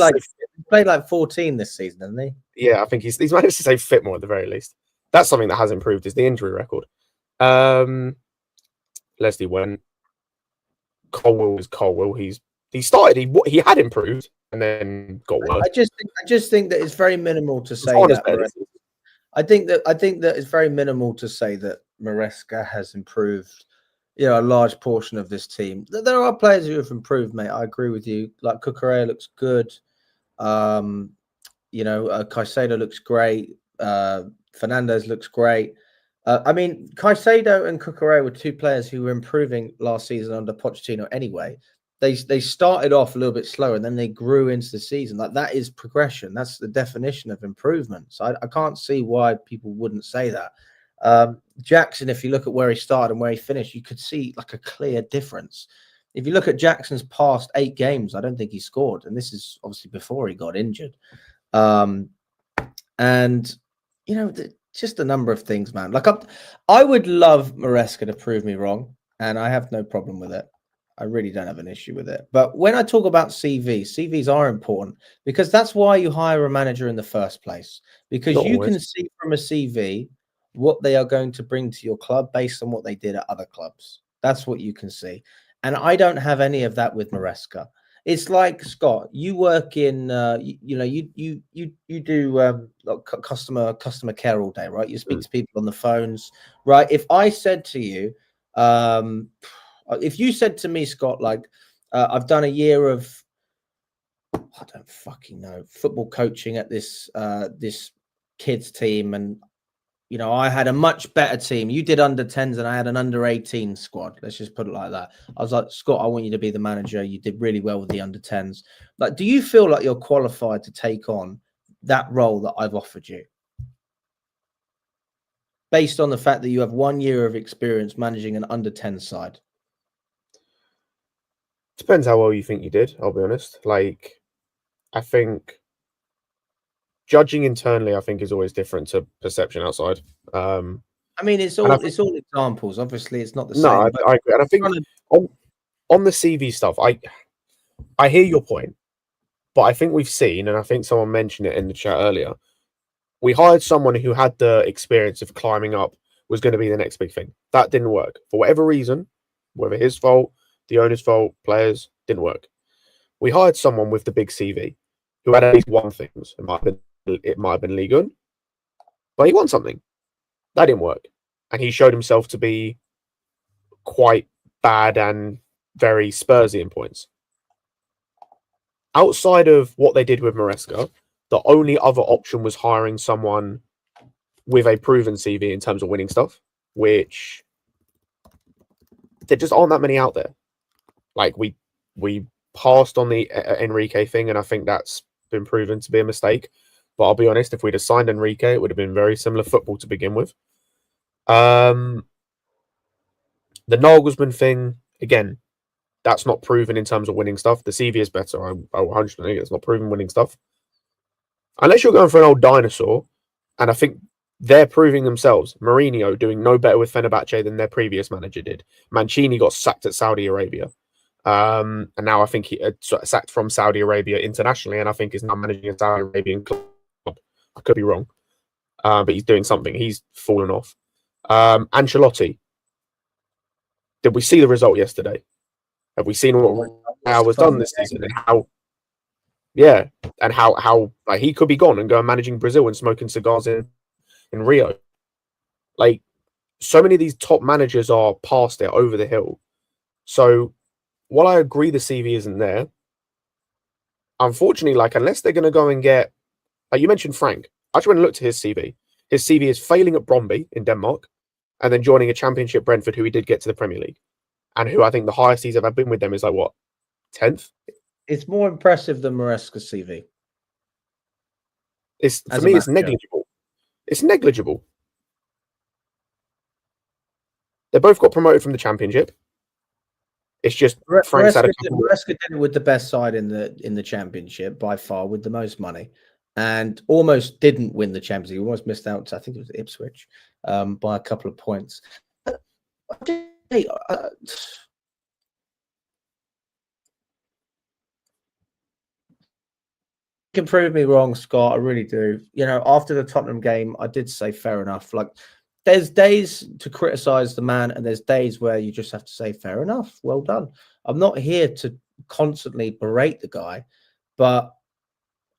like 14 this season, hasn't he? Yeah, I think he's managed to stay fit more at the very least. That's something that has improved is the injury record. Leslie went. Colwell was Colwell. He had improved and then got worse. I just think that it's very minimal to say that. I think that it's very minimal to say that Maresca has improved, a large portion of this team. There are players who have improved, mate. I agree with you. Like Cucurella looks good. Caicedo looks great. Fernandez looks great. I mean, Caicedo and Cucurella were 2 players who were improving last season under Pochettino anyway. They started off a little bit slower and then they grew into the season. Like, that is progression. That's the definition of improvement. So I can't see why people wouldn't say that. Jackson, if you look at where he started and where he finished, you could see like a clear difference. If you look at Jackson's past 8 games, I don't think he scored. And this is obviously before he got injured. Just a number of things, man. Like, I would love Maresca to prove me wrong, and I have no problem with it. I really don't have an issue with it. But when I talk about CVs are important because that's why you hire a manager in the first place. Because you can see from a CV what they are going to bring to your club based on what they did at other clubs. That's what you can see. And I don't have any of that with Maresca. It's like, Scott, you work in, you do customer care all day, right? You speak to people on the phones, right? If I said to you, if you said to me, Scott, like, I've done a year of, I don't fucking know, football coaching at this kids team, and I had a much better team. You did under 10s and I had an under 18 squad. Let's just put it like that. I was like, Scott, I want you to be the manager. You did really well with the under 10s. Like, do you feel like you're qualified to take on that role that I've offered you? Based on the fact that you have 1 year of experience managing an under 10 side. Depends how well you think you did, I'll be honest. Like, I think judging internally, I think, is always different to perception outside. I mean, it's all examples. Obviously, it's not the same. No, I agree. And I think on the CV stuff, I hear your point, but I think we've seen, and I think someone mentioned it in the chat earlier, we hired someone who had the experience of climbing up, was going to be the next big thing. That didn't work. For whatever reason, whether his fault, the owner's fault, players, didn't work. We hired someone with the big CV who had at least one thing. It might have been Ligue 1, but he won something. That didn't work. And he showed himself to be quite bad and very Spursy in points. Outside of what they did with Maresca, the only other option was hiring someone with a proven CV in terms of winning stuff, which there just aren't that many out there. Like, we passed on the Enrique thing, and I think that's been proven to be a mistake. But I'll be honest, if we'd have signed Enrique, it would have been very similar football to begin with. The Nagelsmann thing, again, that's not proven in terms of winning stuff. The CV is better. I 100% think it's not proven winning stuff. Unless you're going for an old dinosaur, and I think they're proving themselves. Mourinho doing no better with Fenerbahce than their previous manager did. Mancini got sacked at Saudi Arabia. And now I think he sacked from Saudi Arabia internationally, and I think he's now managing a Saudi Arabian club. I could be wrong. But he's doing something. He's fallen off. Ancelotti. Did we see the result yesterday? Have we seen what Real was done this season and how? Yeah, and how like, he could be gone and go managing Brazil and smoking cigars in Rio. Like, so many of these top managers are past it, over the hill. So while I agree the CV isn't there, unfortunately, like, unless they're going to go and get, like you mentioned, Frank. I just went and looked at his CV. His CV is failing at Brøndby in Denmark, and then joining a Championship Brentford, who he did get to the Premier League, and who I think the highest he's ever been with them is like what, 10th? It's more impressive than Maresca's CV. It's for me, it's negligible. It's negligible. They both got promoted from the Championship. It's just Frank's had a couple. Maresca did it with the best side in the Championship by far, with the most money, and almost didn't win the Champions League. He almost missed out. I think it was Ipswich by a couple of points. You can prove me wrong, Scott. I really do. You know, after the Tottenham game, I did say fair enough. Like, there's days to criticize the man, and there's days where you just have to say fair enough. Well done. I'm not here to constantly berate the guy, but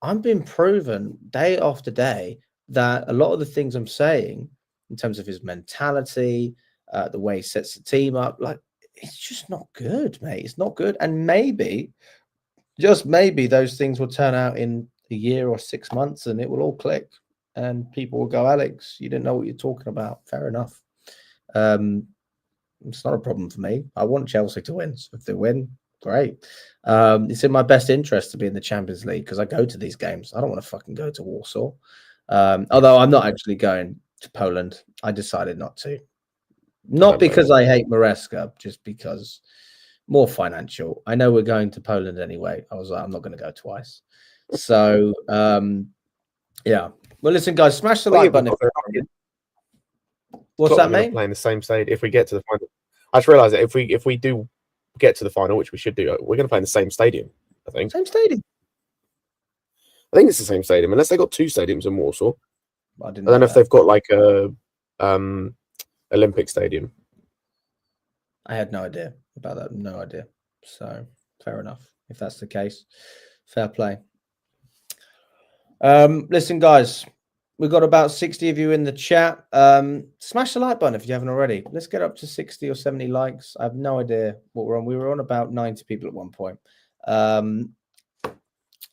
I'm being proven day after day that a lot of the things I'm saying in terms of his mentality, the way he sets the team up, like, it's just not good, mate. It's not good. And maybe, just maybe, those things will turn out in a year or 6 months and it will all click and people will go, Alex, you didn't know what you're talking about. Fair enough. It's not a problem for me. I want Chelsea to win. So if they win, great. It's in my best interest to be in the Champions League because I go to these games. I don't want to fucking go to Warsaw. Although I'm not actually going to Poland. I decided not to. Not because I hate Maresca, just because more financial. I know we're going to Poland anyway. I was like, I'm not going to go twice. So, yeah. Well, listen, guys, smash the like button. What's that, mate? Playing the same stage if we get to the final. I just realised that if we do get to the final, which we should do, we're going to play in the same stadium. I think. Same stadium. I think it's the same stadium, unless they got two stadiums in Warsaw. I don't know if they've got like a Olympic stadium. I had no idea about that. No idea. So fair enough. If that's the case, fair play. Listen, guys, we've got about 60 of you in the chat. Smash the like button if you haven't already. Let's get up to 60 or 70 likes. I have no idea what we're on. We were on about 90 people at one point.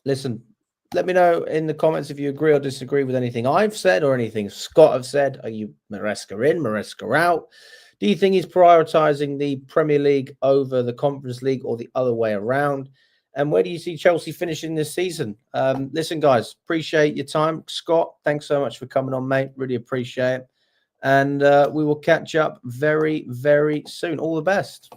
Listen, let me know in the comments if you agree or disagree with anything I've said or anything Scott have said. Are you Maresca in, Maresca out? Do you think he's prioritizing the Premier League over the Conference League or the other way around? And where do you see Chelsea finishing this season? Listen, guys, appreciate your time. Scott, thanks so much for coming on, mate. Really appreciate it. And we will catch up very, very soon. All the best.